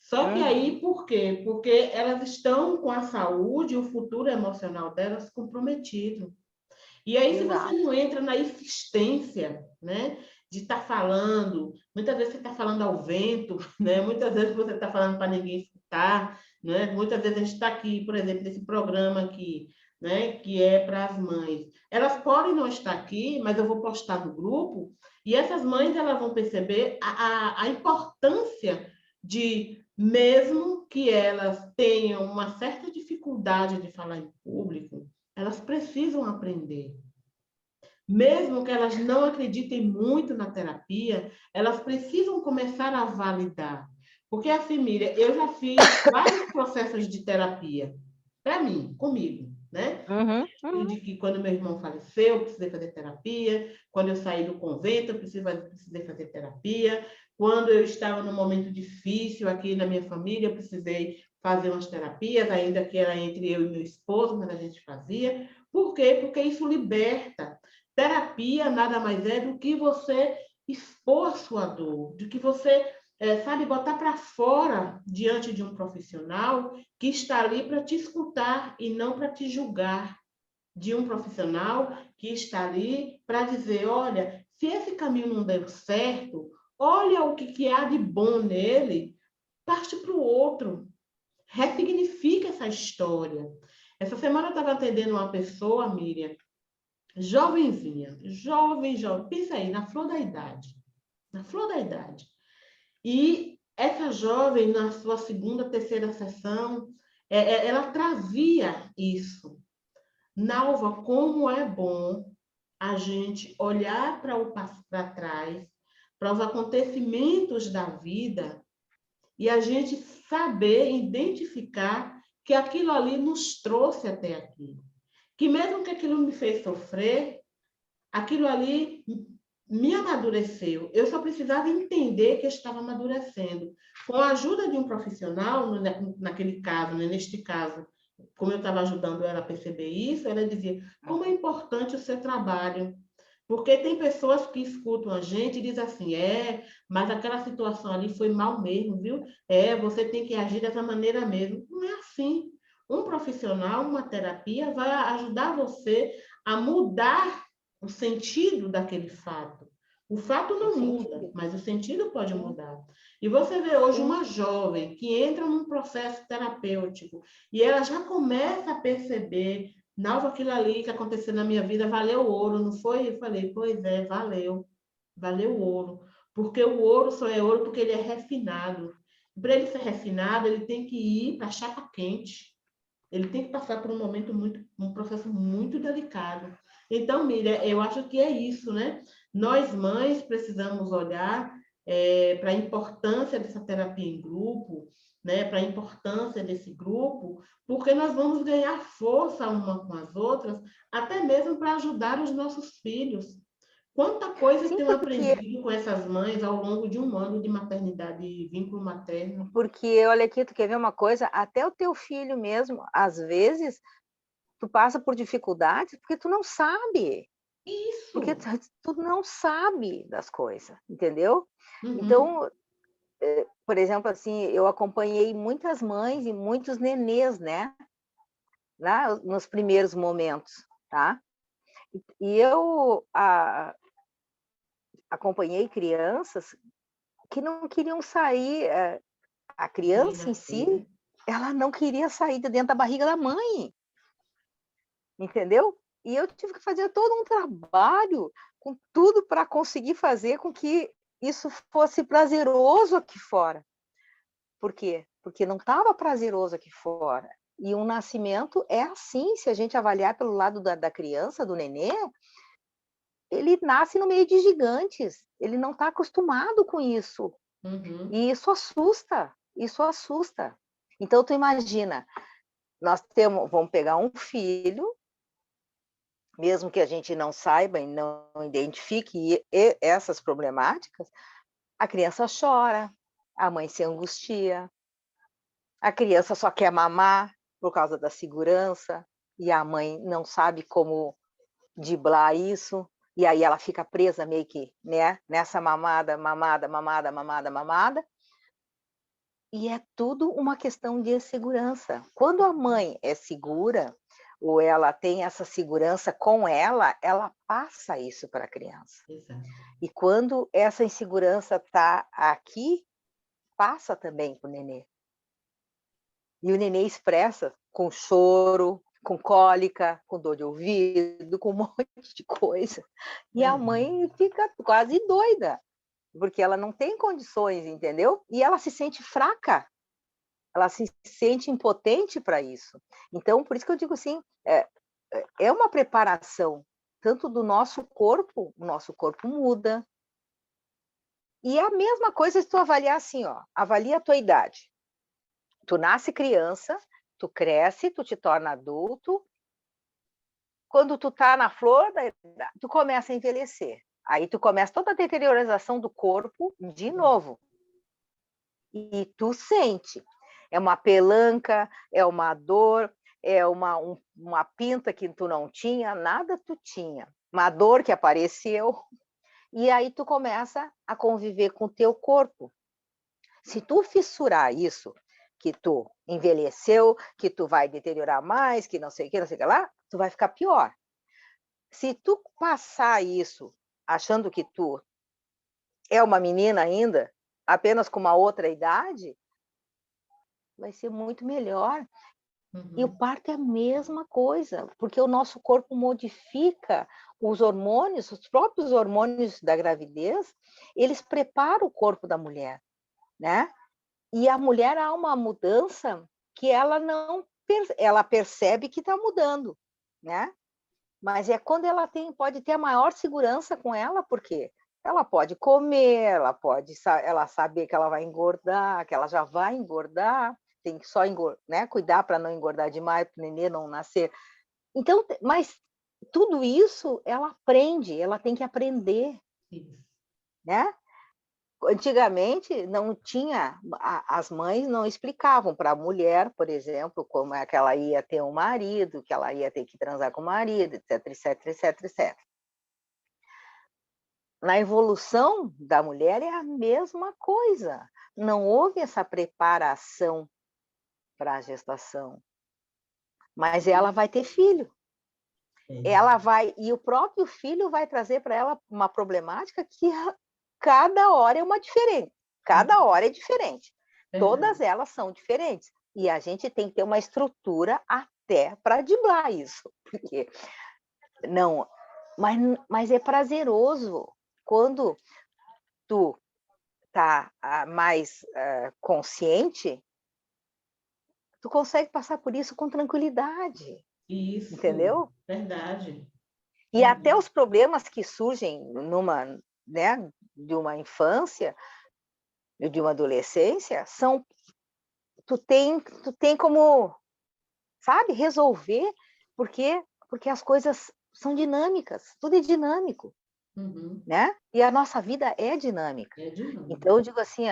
Só que aí, por quê? Porque elas estão com a saúde e o futuro emocional delas comprometido. E aí, se você Exato. não entra na insistência, né, de estar falando, muitas vezes você está falando ao vento, né, muitas vezes você está falando para ninguém escutar, né, muitas vezes a gente está aqui, por exemplo, nesse programa aqui, né, que é para as mães. Elas podem não estar aqui, mas eu vou postar no grupo, e essas mães elas vão perceber a importância de, mesmo que elas tenham uma certa dificuldade de falar em público, elas precisam aprender. Mesmo que elas não acreditem muito na terapia, elas precisam começar a validar. Porque, assim, Miriam, eu já fiz vários processos de terapia, para mim, comigo, né? De que quando meu irmão faleceu, eu precisei fazer terapia. Quando eu saí do convento, eu precisei fazer terapia. Quando eu estava num momento difícil aqui na minha família, eu precisei fazer umas terapias, ainda que era entre eu e meu esposo, mas a gente fazia. Por quê? Porque isso liberta. Terapia nada mais é do que você expor sua dor, do que você, sabe, botar para fora diante de um profissional que está ali para te escutar e não para te julgar, de um profissional que está ali para dizer, olha, se esse caminho não deu certo, olha o que há de bom nele, parte para o outro, ressignifica essa história. Essa semana eu estava atendendo uma pessoa, Miriam, jovenzinha, jovem, pensa aí, na flor da idade. E essa jovem, na sua segunda, terceira sessão, ela trazia isso. Nalva, como é bom a gente olhar para trás, para os acontecimentos da vida, e a gente saber identificar que aquilo ali nos trouxe até aqui. Que mesmo que aquilo me fez sofrer, aquilo ali me amadureceu. Eu só precisava entender que eu estava amadurecendo. Com a ajuda de um profissional, naquele caso, né, neste caso, como eu estava ajudando ela a perceber isso, ela dizia como é importante o seu trabalho. Porque tem pessoas que escutam a gente e dizem assim, mas aquela situação ali foi mal mesmo, viu? Você tem que agir dessa maneira mesmo. Não é assim. Um profissional, uma terapia, vai ajudar você a mudar o sentido daquele fato. O fato O não muda, sentido. mas o sentido pode Sim, mudar. E você vê hoje sim. uma jovem que entra num processo terapêutico e ela já começa a perceber, Nalva, aquilo ali que aconteceu na minha vida valeu ouro, não foi? Eu falei, pois é, valeu. Valeu ouro. Porque o ouro só é ouro porque ele é refinado. Para ele ser refinado, ele tem que ir para a chapa quente. Ele tem que passar por um processo muito delicado. Então, Miriam, eu acho que é isso, né? Nós, mães, precisamos olhar para a importância dessa terapia em grupo, né? Para a importância desse grupo, porque nós vamos ganhar força uma com as outras, até mesmo para ajudar os nossos filhos. Quanta coisa eu Sim, tenho aprendido com essas mães ao longo de um ano de maternidade e vínculo materno. porque olha aqui, tu quer ver uma coisa? Até o teu filho mesmo, às vezes, tu passa por dificuldades porque tu não sabe. Porque Isso. tu não sabe das coisas, entendeu? Uhum. Então, por exemplo, assim, eu acompanhei muitas mães e muitos nenês, né? Lá nos primeiros momentos, tá? E eu acompanhei crianças que não queriam sair, a Nem criança em nascer, si, né? ela não queria sair de dentro da barriga da mãe, entendeu? E eu tive que fazer todo um trabalho com tudo para conseguir fazer com que isso fosse prazeroso aqui fora. Por quê? Porque não estava prazeroso aqui fora. E um nascimento é assim, se a gente avaliar pelo lado da criança, do nenê, ele nasce no meio de gigantes, ele não está acostumado com isso. Uhum. E isso assusta, isso assusta. Então, tu imagina, vamos pegar um filho, mesmo que a gente não saiba e não identifique essas problemáticas, a criança chora, a mãe se angustia, a criança só quer mamar por causa da segurança, e a mãe não sabe como driblar isso, e aí ela fica presa meio que, né, nessa mamada, mamada, mamada, mamada, mamada. E é tudo uma questão de segurança. Quando a mãe é segura, ou ela tem essa segurança com ela passa isso para a criança. Exato. E quando essa insegurança está aqui, passa também para o nenê. E o nenê expressa com choro, com cólica, com dor de ouvido, com um monte de coisa. E a Verdade. mãe fica quase doida, porque ela não tem condições, entendeu? E ela se sente fraca, ela se sente impotente para isso. Então, por isso que eu digo assim, é uma preparação, tanto do nosso corpo, o nosso corpo muda. E a mesma coisa se tu avaliar assim, ó, avalia a tua idade. Tu nasce criança, tu cresce, tu te torna adulto. Quando tu tá na flor da idade, tu começa a envelhecer. Aí tu começa toda a deteriorização do corpo de novo. E tu sente. É uma pelanca, é uma dor, é uma pinta que tu não tinha, nada tu tinha. Uma dor que apareceu. E aí tu começa a conviver com o teu corpo. Se tu fissurar isso, que tu envelheceu, que tu vai deteriorar mais, que não sei o que, não sei o que lá, tu vai ficar pior. Se tu passar isso achando que tu é uma menina ainda, apenas com uma outra idade, vai ser muito melhor. E o Uhum. parto é a mesma coisa, porque o nosso corpo modifica os hormônios, os próprios hormônios da gravidez, eles preparam o corpo da mulher, né? E a mulher há uma mudança que ela não ela percebe que está mudando, né? Mas é quando ela pode ter a maior segurança com ela, porque ela pode comer, ela saber que ela vai engordar, que ela já vai engordar, tem que só né, cuidar para não engordar demais, para o nenê não nascer. Então, mas tudo isso ela aprende, ela tem que aprender, Isso. né? Antigamente não tinha, as mães não explicavam para a mulher, por exemplo, como é que ela ia ter um marido, que ela ia ter que transar com o marido, etc, etc, etc, etc. Na evolução da mulher é a mesma coisa. Não houve essa preparação para a gestação, mas ela vai ter filho. É. Ela vai, e o próprio filho vai trazer para ela uma problemática que cada hora é uma diferente. Cada Uhum. hora é diferente. Verdade. Todas elas são diferentes. E a gente tem que ter uma estrutura até para driblar isso. Porque não, mas é prazeroso quando tu tá mais consciente, tu consegue passar por isso com tranquilidade, Isso. entendeu? Verdade. E até Verdade. os problemas que surgem né, de uma infância, de uma adolescência, tu tem como, sabe, resolver, porque as coisas são dinâmicas, tudo é dinâmico, Uhum. né? E a nossa vida é dinâmica. É dinâmico. Então eu digo assim,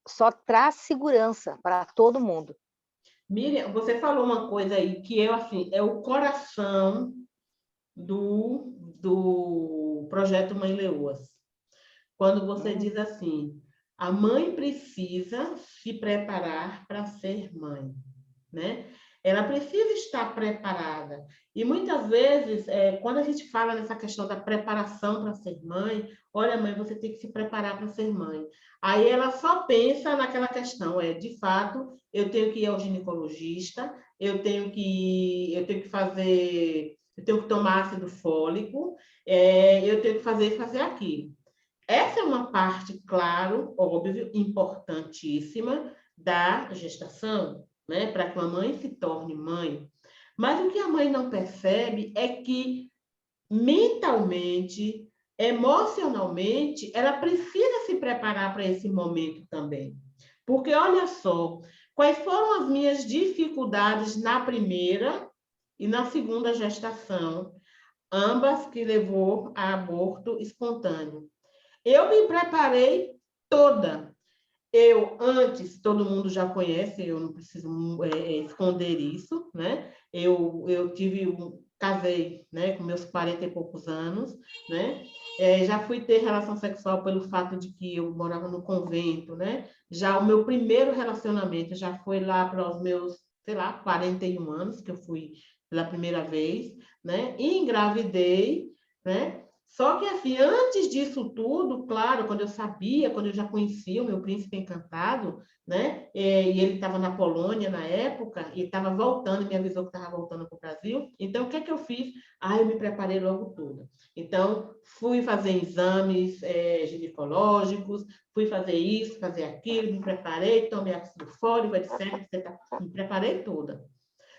só traz segurança para todo mundo. Miriam, você falou uma coisa aí que eu, assim, é o coração do projeto Mãe Leoas. Quando você diz Uhum. assim, a mãe precisa se preparar para ser mãe, né? Ela precisa estar preparada. E muitas vezes, quando a gente fala nessa questão da preparação para ser mãe, olha, mãe, você tem que se preparar para ser mãe. Aí ela só pensa naquela questão, de fato, eu tenho que ir ao ginecologista, eu tenho que fazer, eu tenho que tomar ácido fólico, eu tenho que fazer aquilo. Essa é uma parte, claro, óbvio, importantíssima da gestação, né? Para que uma mãe se torne mãe. Mas o que a mãe não percebe é que mentalmente, emocionalmente, ela precisa se preparar para esse momento também. Porque olha só, quais foram as minhas dificuldades na primeira e na segunda gestação, ambas que levou a aborto espontâneo. Eu me preparei toda. Antes, todo mundo já conhece, eu não preciso esconder isso, né? Eu tive casei, né, com meus 40 e poucos anos, né? Já fui ter relação sexual pelo fato de que eu morava no convento, né? Já o meu primeiro relacionamento já foi lá para os meus, sei lá, 41 anos, que eu fui pela primeira vez, né? E engravidei, né? Só que, assim, antes disso tudo, claro, quando eu sabia, quando eu já conhecia o meu príncipe encantado, né? E ele estava na Polônia na época, e estava voltando, me avisou que estava voltando para o Brasil. Então, o que é que eu fiz? Eu me preparei logo toda. Então, fui fazer exames ginecológicos, fui fazer isso, fazer aquilo, me preparei, tomei ácido fólico, etc. Me preparei toda.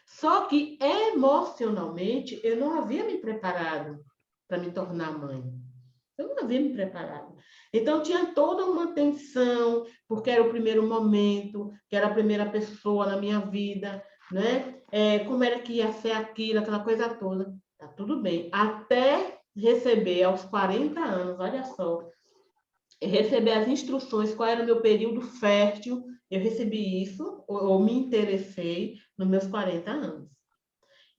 Só que, emocionalmente, eu não havia me preparado para me tornar mãe. Eu não havia me preparado. Então, tinha toda uma tensão, porque era o primeiro momento, que era a primeira pessoa na minha vida, né? Como era que ia ser aquilo, aquela coisa toda. Tá tudo bem. Até receber aos 40 anos, olha só, receber as instruções, qual era o meu período fértil, eu recebi isso, ou me interessei nos meus 40 anos.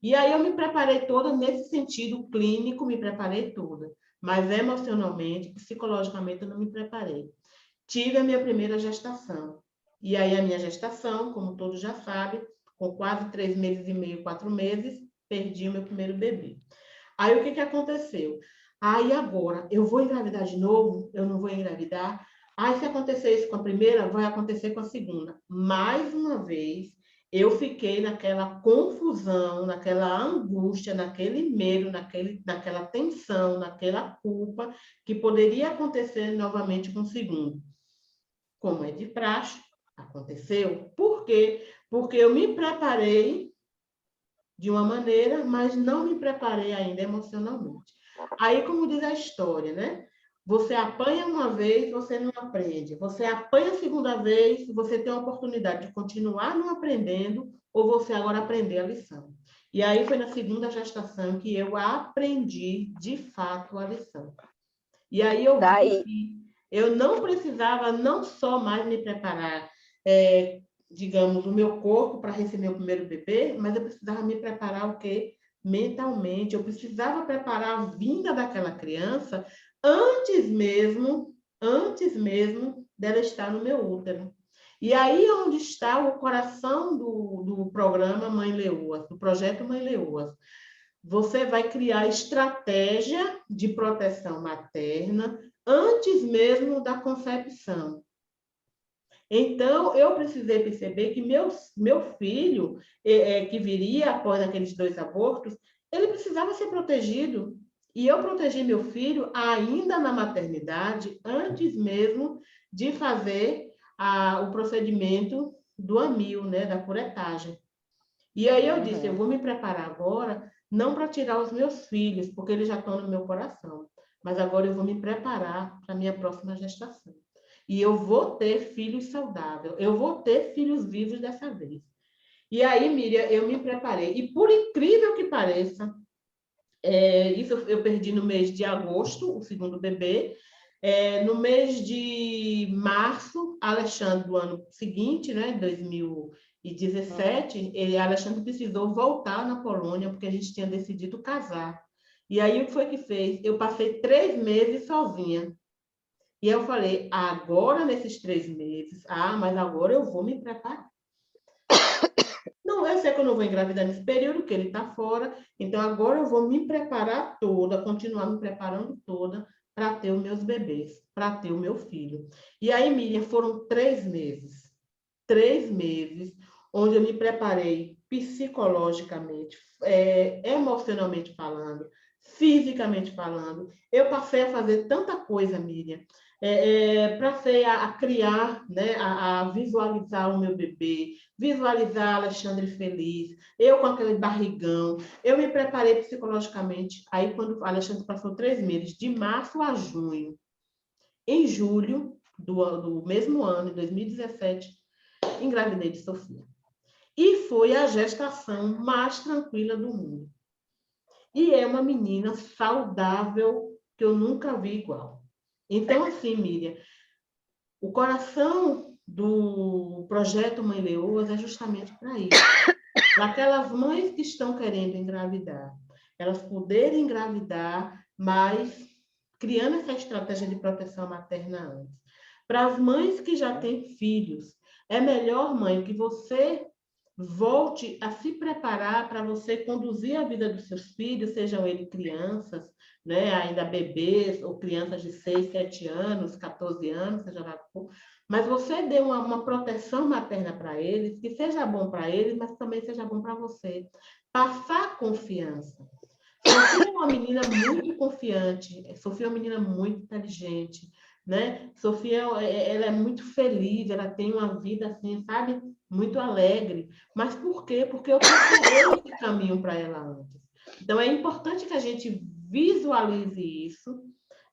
E aí eu me preparei toda nesse sentido clínico, me preparei toda. Mas emocionalmente, psicologicamente, eu não me preparei. Tive a minha primeira gestação. E aí a minha gestação, como todos já sabem, com quase 3 meses e meio, 4 meses, perdi o meu primeiro bebê. Aí o que aconteceu? Aí agora, eu vou engravidar de novo? Eu não vou engravidar? Aí se acontecer isso com a primeira, vai acontecer com a segunda. Mais uma vez, eu fiquei naquela confusão, naquela angústia, naquele medo, naquela tensão, naquela culpa, que poderia acontecer novamente com o segundo. Como é de praxe, aconteceu. Por quê? Porque eu me preparei de uma maneira, mas não me preparei ainda emocionalmente. Aí, como diz a história, né? Você apanha uma vez, você não aprende. Você apanha a segunda vez, você tem a oportunidade de continuar não aprendendo, ou você agora aprender a lição. E aí foi na segunda gestação que eu aprendi, de fato, a lição. E aí eu vi que eu não precisava não só mais me preparar, digamos, o meu corpo para receber o primeiro bebê, mas eu precisava me preparar o quê? Mentalmente. Eu precisava preparar a vinda daquela criança antes mesmo dela estar no meu útero. E aí é onde está o coração do programa Mãe Leoas, do projeto Mãe Leoas. Você vai criar estratégia de proteção materna antes mesmo da concepção. Então, eu precisei perceber que meu filho, que viria após aqueles 2 abortos, ele precisava ser protegido. E eu protegi meu filho ainda na maternidade, antes mesmo de fazer o procedimento do AMIL, né, da curetagem. E aí eu disse, eu vou me preparar agora, não para tirar os meus filhos, porque eles já estão no meu coração, mas agora eu vou me preparar para a minha próxima gestação. E eu vou ter filhos saudáveis, eu vou ter filhos vivos dessa vez. E aí, Miriam, eu me preparei. E por incrível que pareça, isso eu perdi no mês de agosto, o segundo bebê. No mês de março, Alexandre, do ano seguinte, né, 2017, Alexandre precisou voltar na Polônia, porque a gente tinha decidido casar. E aí, o que foi que fez? Eu passei 3 meses sozinha. E eu falei, agora nesses 3 meses, mas agora eu vou me preparar. Não, eu sei que eu não vou engravidar nesse período, que ele está fora, então agora eu vou me preparar toda, continuar me preparando toda para ter os meus bebês, para ter o meu filho. E aí, Miriam, foram 3 meses. 3 meses, onde eu me preparei psicologicamente, emocionalmente falando, fisicamente falando. Eu passei a fazer tanta coisa, Miriam. Passei a criar, né, a visualizar o meu bebê, visualizar Alexandre feliz, eu com aquele barrigão. Eu me preparei psicologicamente. Aí, quando Alexandre passou 3 meses, de março a junho, em julho do mesmo ano, em 2017, engravidei de Sofia. E foi a gestação mais tranquila do mundo. E é uma menina saudável que eu nunca vi igual. Então, assim, Miriam, o coração do projeto Mãe Leoas é justamente para isso. Para aquelas mães que estão querendo engravidar. elas poderem engravidar, mas criando essa estratégia de proteção materna antes. Para as mães que já têm filhos, é melhor, mãe, que você volte a se preparar para você conduzir a vida dos seus filhos, sejam eles crianças, né, ainda bebês, ou crianças de 6, 7 anos, 14 anos, seja lá o que for, mas você dê uma proteção materna para eles, que seja bom para eles, mas também seja bom para você. Passar confiança. Sofia é uma menina muito confiante, Sofia é uma menina muito inteligente, né? Sofia, ela é muito feliz, ela tem uma vida assim, sabe? Muito alegre. Mas por quê? Porque eu preparei esse caminho para ela antes. Então, é importante que a gente visualize isso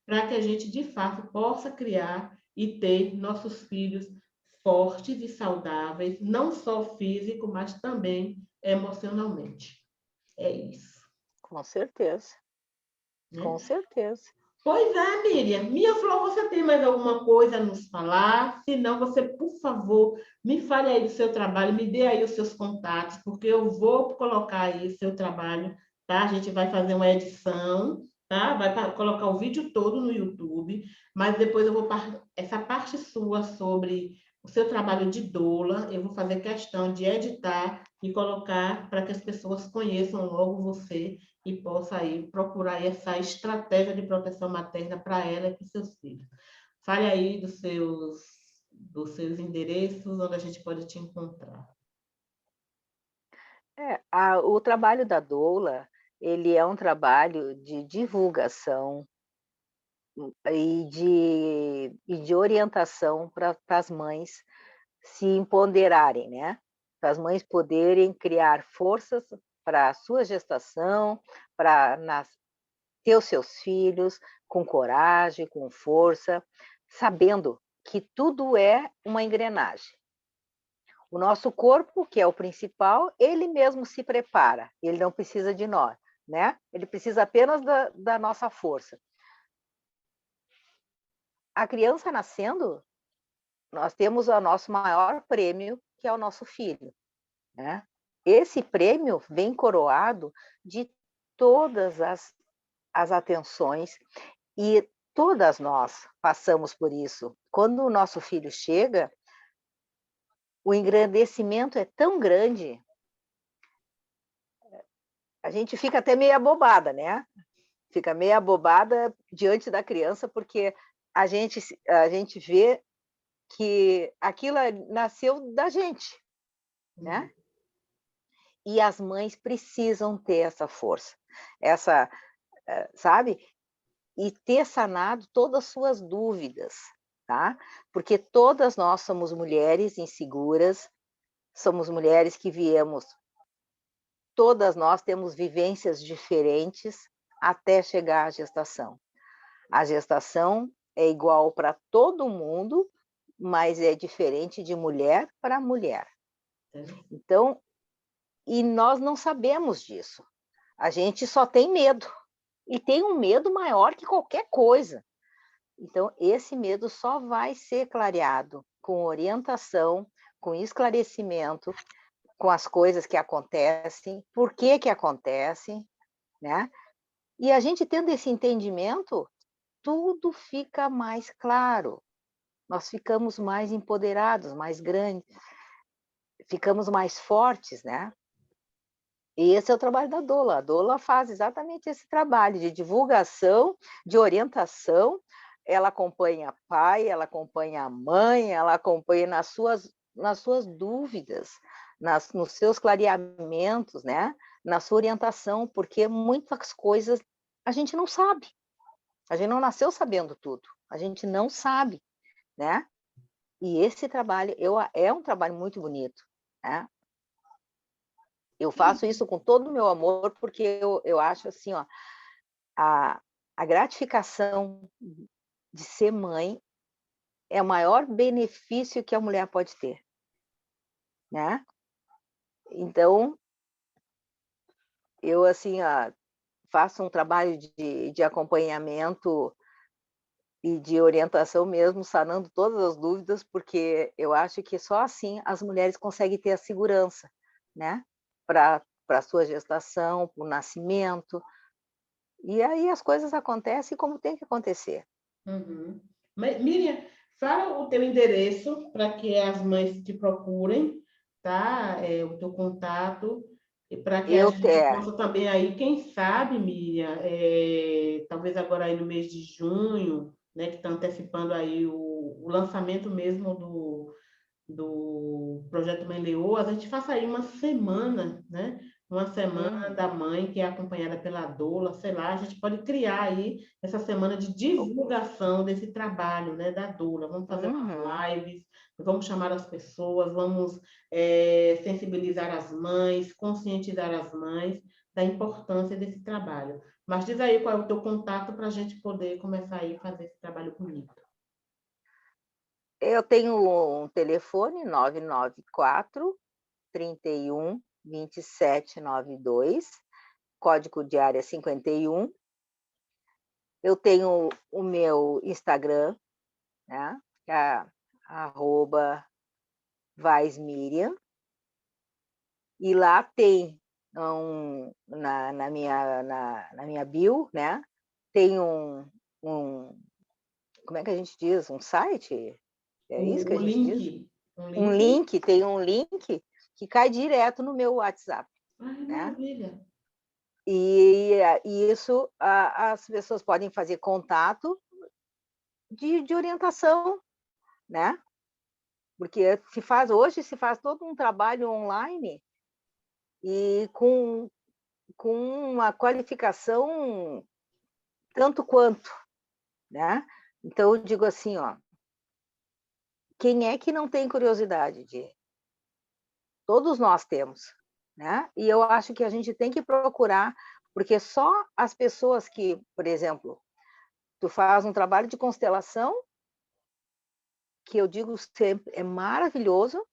para que a gente, de fato, possa criar e ter nossos filhos fortes e saudáveis, não só físico, mas também emocionalmente. É isso, Com certeza, né? com certeza. Pois é, Miriam. Minha Flor, você tem mais alguma coisa a nos falar? Se não, você, por favor, me fale aí do seu trabalho, me dê aí os seus contatos, porque eu vou colocar aí o seu trabalho, tá? A gente vai fazer uma edição, tá? Colocar o vídeo todo no YouTube, mas depois eu vou essa parte sua sobre o seu trabalho de doula, eu vou fazer questão de editar e colocar para que as pessoas conheçam logo você e possa aí procurar essa estratégia de proteção materna para ela e para os seus filhos. Fale aí dos seus endereços, onde a gente pode te encontrar. O trabalho da doula, ele é um trabalho de divulgação e de orientação para as mães se empoderarem, né? Para as mães poderem criar forças para a sua gestação, para ter os seus filhos com coragem, com força, sabendo que tudo é uma engrenagem. O nosso corpo, que é o principal, ele mesmo se prepara, ele não precisa de nós, né? Ele precisa apenas da nossa força. A criança nascendo, nós temos o nosso maior prêmio, que é o nosso filho, né? Esse prêmio vem coroado de todas as atenções e todas nós passamos por isso. Quando o nosso filho chega, o engrandecimento é tão grande, a gente fica até meio abobada, né? Fica meio abobada diante da criança, porque a gente vê que aquilo nasceu da gente, né? E as mães precisam ter essa força, sabe? E ter sanado todas as suas dúvidas, tá? Porque todas nós somos mulheres inseguras, somos mulheres que viemos, todas nós temos vivências diferentes até chegar à gestação. A gestação é igual para todo mundo, mas é diferente de mulher para mulher. Então, e nós não sabemos disso. A gente só tem medo. E tem um medo maior que qualquer coisa. Então, esse medo só vai ser clareado com orientação, com esclarecimento, com as coisas que acontecem, por que que acontecem, né? E a gente tendo esse entendimento, tudo fica mais claro. Nós ficamos mais empoderados, mais grandes, ficamos mais fortes, né? E esse é o trabalho da doula. A doula faz exatamente esse trabalho de divulgação, de orientação. Ela acompanha pai, ela acompanha a mãe, ela acompanha nas suas dúvidas, nos seus clareamentos, né? Na sua orientação, porque muitas coisas a gente não sabe. A gente não nasceu sabendo tudo. A gente não sabe, né? E esse trabalho é um trabalho muito bonito, né? Eu faço isso com todo o meu amor, porque eu acho assim, ó, a gratificação de ser mãe é o maior benefício que a mulher pode ter, né? Então, eu assim, ó, faço um trabalho de acompanhamento e de orientação mesmo, sanando todas as dúvidas, porque eu acho que só assim as mulheres conseguem ter a segurança, né? Para para a sua gestação, para o nascimento. E aí as coisas acontecem como tem que acontecer. Uhum. Miriam, fala o teu endereço para que as mães te procurem, tá? O teu contato, e para que a Eu, gente possa também aí, quem sabe, Miriam, talvez agora aí no mês de junho, né, que está antecipando aí o lançamento mesmo do Projeto Mãe Leoa, a gente faça aí uma semana, né? Uma semana uhum, da mãe que é acompanhada pela doula, sei lá, a gente pode criar aí essa semana de divulgação desse trabalho, né, da doula. Vamos fazer uhum. umas lives, vamos chamar as pessoas, vamos sensibilizar as mães, conscientizar as mães da importância desse trabalho. Mas diz aí qual é o teu contato para a gente poder começar aí a fazer esse trabalho bonito. Eu tenho um telefone 994 31 2792, código de área 51. Eu tenho o meu Instagram, né, que é @vaismiriam, e lá tem na minha bio, né, tem um, como é que a gente diz? Um site? É isso que a O gente diz? link, um Um link. link, tem um link que cai direto no meu WhatsApp, Ai, né? maravilha. E isso, as pessoas podem fazer contato de orientação, né? Porque hoje se faz todo um trabalho online e com uma qualificação tanto quanto, né? Então eu digo assim, ó, quem é que não tem curiosidade de todos nós temos, né? E eu acho que a gente tem que procurar, porque só as pessoas que, por exemplo, tu faz um trabalho de constelação, que eu digo sempre, é maravilhoso,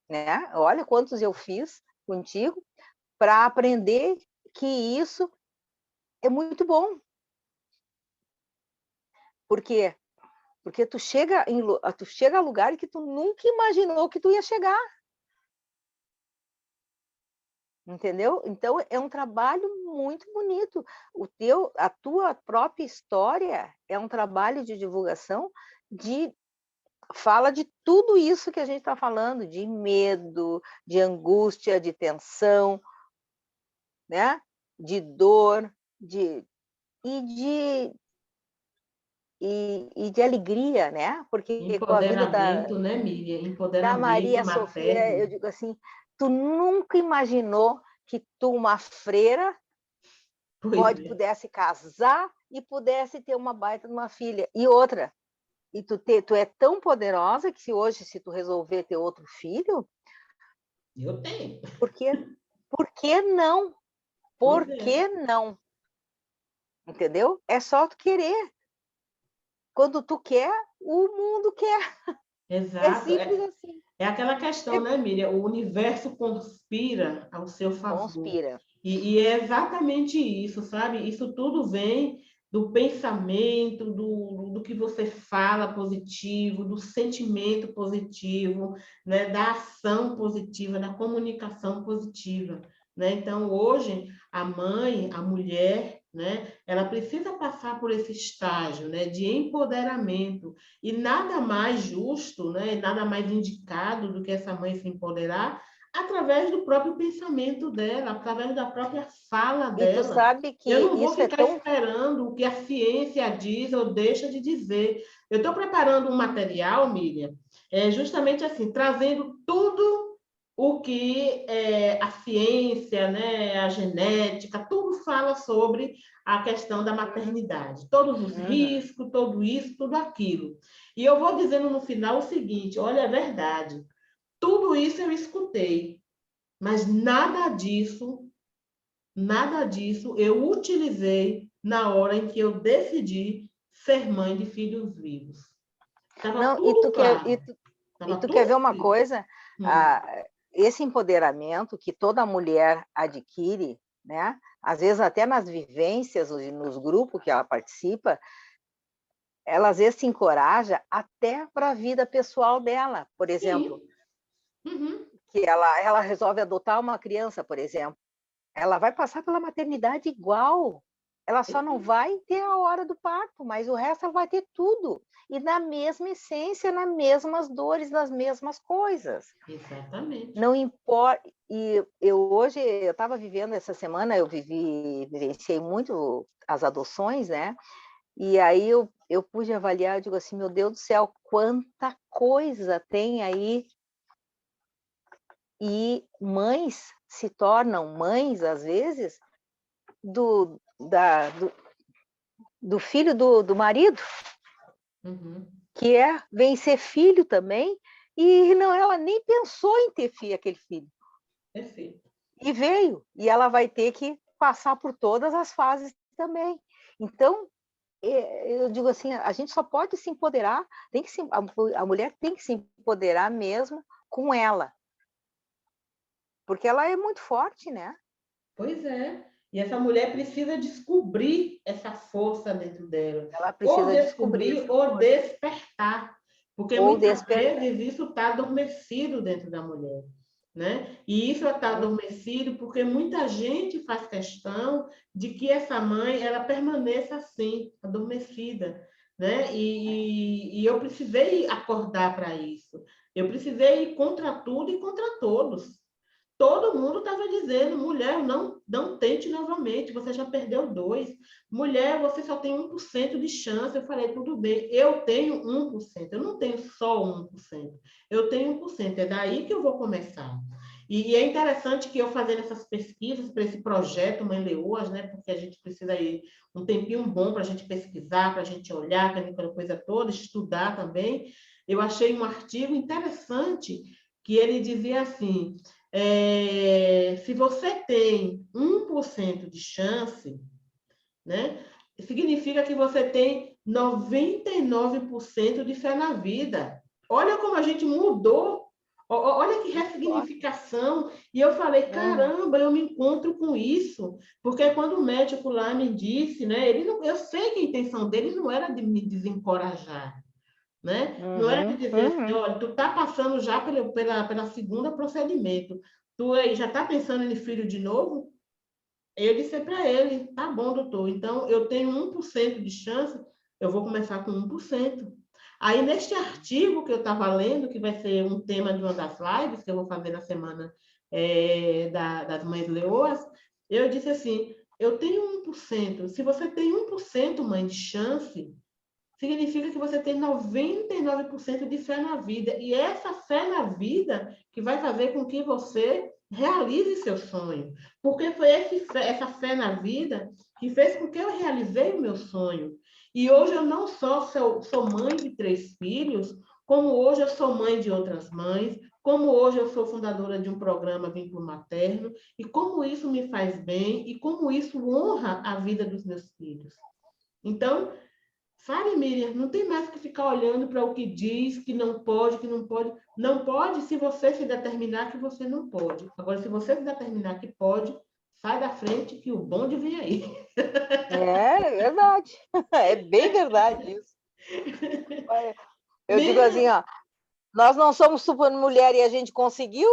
né? Olha quantos eu fiz contigo, para aprender que isso é muito bom. Por quê? Porque tu chega a lugares que tu nunca imaginou que tu ia chegar. Entendeu? Então é um trabalho muito bonito. A tua própria história é um trabalho de divulgação de fala de tudo isso que a gente está falando, de medo, de angústia, de tensão, né? De dor, de e de de alegria, né? Porque com a vida Empoderamento, né, Miriam? da Empoderamento Maria Sofia, eu materno. digo assim, tu nunca imaginou que tu, uma freira, Pois é. pudesse casar e pudesse ter uma baita de uma filha. E outra, tu é tão poderosa que se tu resolver ter outro filho, Eu tenho. por que, por que não? Pois Por é. que não? Entendeu? É só tu querer. Quando tu quer, o mundo quer. É Exato. simples assim. É aquela questão, É, né, Miriam? O universo conspira ao seu favor. conspira. E é exatamente isso, sabe? Isso tudo vem do pensamento, do que você fala positivo, do sentimento positivo, né? Da ação positiva, da comunicação positiva. Né? Então, hoje, a mãe, a mulher, né? Ela precisa passar por esse estágio, né? De empoderamento e nada mais justo, né, nada mais indicado do que essa mãe se empoderar através do próprio pensamento dela, através da própria fala E tu dela. sabe Eu que não vou isso é ficar tão. esperando o que a ciência diz ou deixa de dizer. Eu estou preparando um material, Miriam, justamente assim, trazendo tudo o que a ciência, né, a genética, tudo fala sobre a questão da maternidade, todos os Uhum. riscos, tudo isso, tudo aquilo. E eu vou dizendo no final o seguinte: olha, é verdade, tudo isso eu escutei, mas nada disso eu utilizei na hora em que eu decidi ser mãe de filhos vivos. Estava Não, tudo claro, e estava tu quer tudo ver uma escrito. coisa? Hum, Ah, esse empoderamento que toda mulher adquire, né? Às vezes até nas vivências, nos grupos que ela participa, ela às vezes se encoraja até para a vida pessoal dela. Por exemplo, sim. Uhum. que ela resolve adotar uma criança, por exemplo. ela vai passar pela maternidade igual. Ela só não vai ter a hora do parto, mas o resto ela vai ter tudo. E na mesma essência, nas mesmas dores, nas mesmas coisas. Exatamente. Não importa. E hoje, eu estava vivendo essa semana, vivenciei muito as adoções, né? E aí eu pude avaliar, eu digo assim, meu Deus do céu, quanta coisa tem aí. E mães se tornam mães, às vezes, do, do filho do marido, que vem ser filho também, e não, ela nem pensou em ter aquele filho. Perfeito. E veio, e ela vai ter que passar por todas as fases também. Então, eu digo assim, a gente só pode se empoderar, a mulher tem que se empoderar mesmo com ela, porque ela é muito forte, né? Pois é. E essa mulher precisa descobrir essa força dentro dela. Ela Ou precisa descobrir descobrir essa ou força. despertar. Porque Ou muitas despertar. vezes isso está adormecido dentro da mulher. Né? E isso está adormecido porque muita gente faz questão de que essa mãe ela permaneça assim, adormecida. Né? E eu precisei acordar para isso. Eu precisei ir contra tudo e contra todos. Todo mundo estava dizendo, mulher, não tente novamente, você já perdeu 2. Mulher, você só tem 1% de chance. Eu falei, tudo bem, eu tenho 1%, eu não tenho só 1%, eu tenho 1%, é daí que eu vou começar. E é interessante que eu fazendo essas pesquisas para esse projeto Mãe Leoas, né, porque a gente precisa ir um tempinho bom para a gente pesquisar, para a gente olhar, aquela coisa toda, estudar também. Eu achei um artigo interessante que ele dizia assim, se você tem 1% de chance, né, significa que você tem 99% de fé na vida. Olha como a gente mudou, olha que ressignificação. E eu falei, caramba, eu me encontro com isso. Porque quando o médico lá me disse, né, eu sei que a intenção dele não era de me desencorajar. Né? Não era de dizer assim, olha, tu tá passando já pela segunda procedimento, tu aí já tá pensando em filho de novo? Eu disse para ele, tá bom, doutor, então eu tenho 1% de chance, eu vou começar com 1%. Aí, neste artigo que eu estava lendo, que vai ser um tema de uma das lives que eu vou fazer na semana das Mães Leoas, eu disse assim, eu tenho 1%, se você tem 1%, mãe, de chance, significa que você tem 99% de fé na vida. E essa fé na vida que vai fazer com que você realize seu sonho. Porque foi essa fé na vida que fez com que eu realizei o meu sonho. E hoje eu não só sou mãe de 3 filhos, como hoje eu sou mãe de outras mães, como hoje eu sou fundadora de um programa Vínculo Materno, e como isso me faz bem, e como isso honra a vida dos meus filhos. Então, sabe, Miriam, não tem mais que ficar olhando para o que diz, que não pode, que não pode. Não pode se você se determinar que você não pode. Agora, se você se determinar que pode, sai da frente que o bonde vem aí. É verdade. É bem verdade isso. Olha, eu digo assim, Miriam, ó, nós não somos super mulher e a gente conseguiu,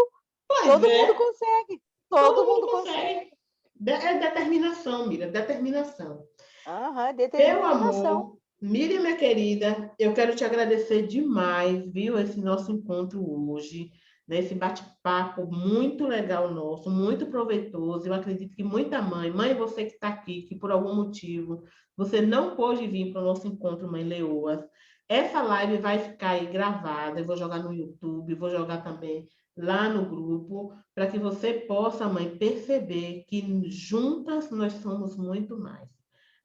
pois todo mundo é, consegue. todo Todo mundo mundo consegue. consegue. É determinação, Miriam, determinação. Aham, Meu determinação. amor, Miriam, minha querida, eu quero te agradecer demais, viu, esse nosso encontro hoje, nesse bate-papo muito legal nosso, muito proveitoso. Eu acredito que muita mãe, você que está aqui, que por algum motivo você não pôde vir para o nosso encontro Mãe Leoas, essa live vai ficar aí gravada, eu vou jogar no YouTube, vou jogar também lá no grupo, para que você possa, mãe, perceber que juntas nós somos muito mais.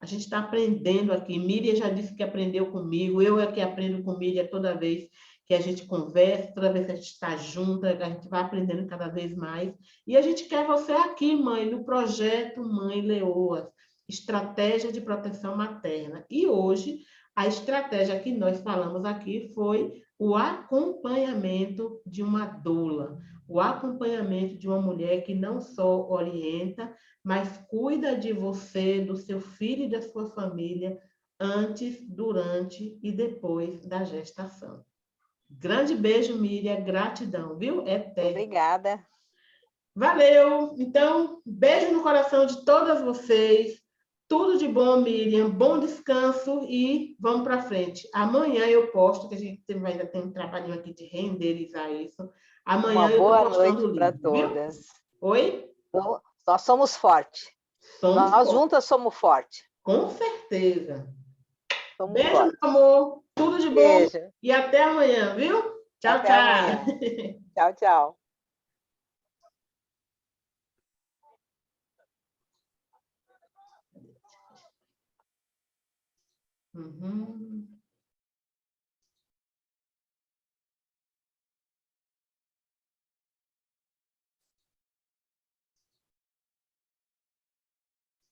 A gente está aprendendo aqui. Miriam já disse que aprendeu comigo, eu é que aprendo com Miriam toda vez que a gente conversa, toda vez que a gente está junto, a gente vai aprendendo cada vez mais. E a gente quer você aqui, mãe, no projeto Mãe Leoas, Estratégia de Proteção Materna. E hoje, a estratégia que nós falamos aqui foi o acompanhamento de uma doula, o acompanhamento de uma mulher que não só orienta, mas cuida de você, do seu filho e da sua família antes, durante e depois da gestação. Grande beijo, Miriam, gratidão, viu? Eterno. Obrigada. Valeu! Então, beijo no coração de todas vocês. Tudo de bom, Miriam. Bom descanso e vamos para frente. Amanhã eu posto, que a gente ainda tem um trabalhinho aqui de renderizar isso. Uma Amanhã eu estou boa postando noite o para livro, viu? todas. Oi? Nós somos fortes. Somos Nós fortes. juntas somos fortes. Com certeza. Somos Beijo, meu fortes. amor. Tudo de bom. Beijo. E até amanhã, viu? Tchau, Até amanhã. tchau. Tchau, tchau. Uhum.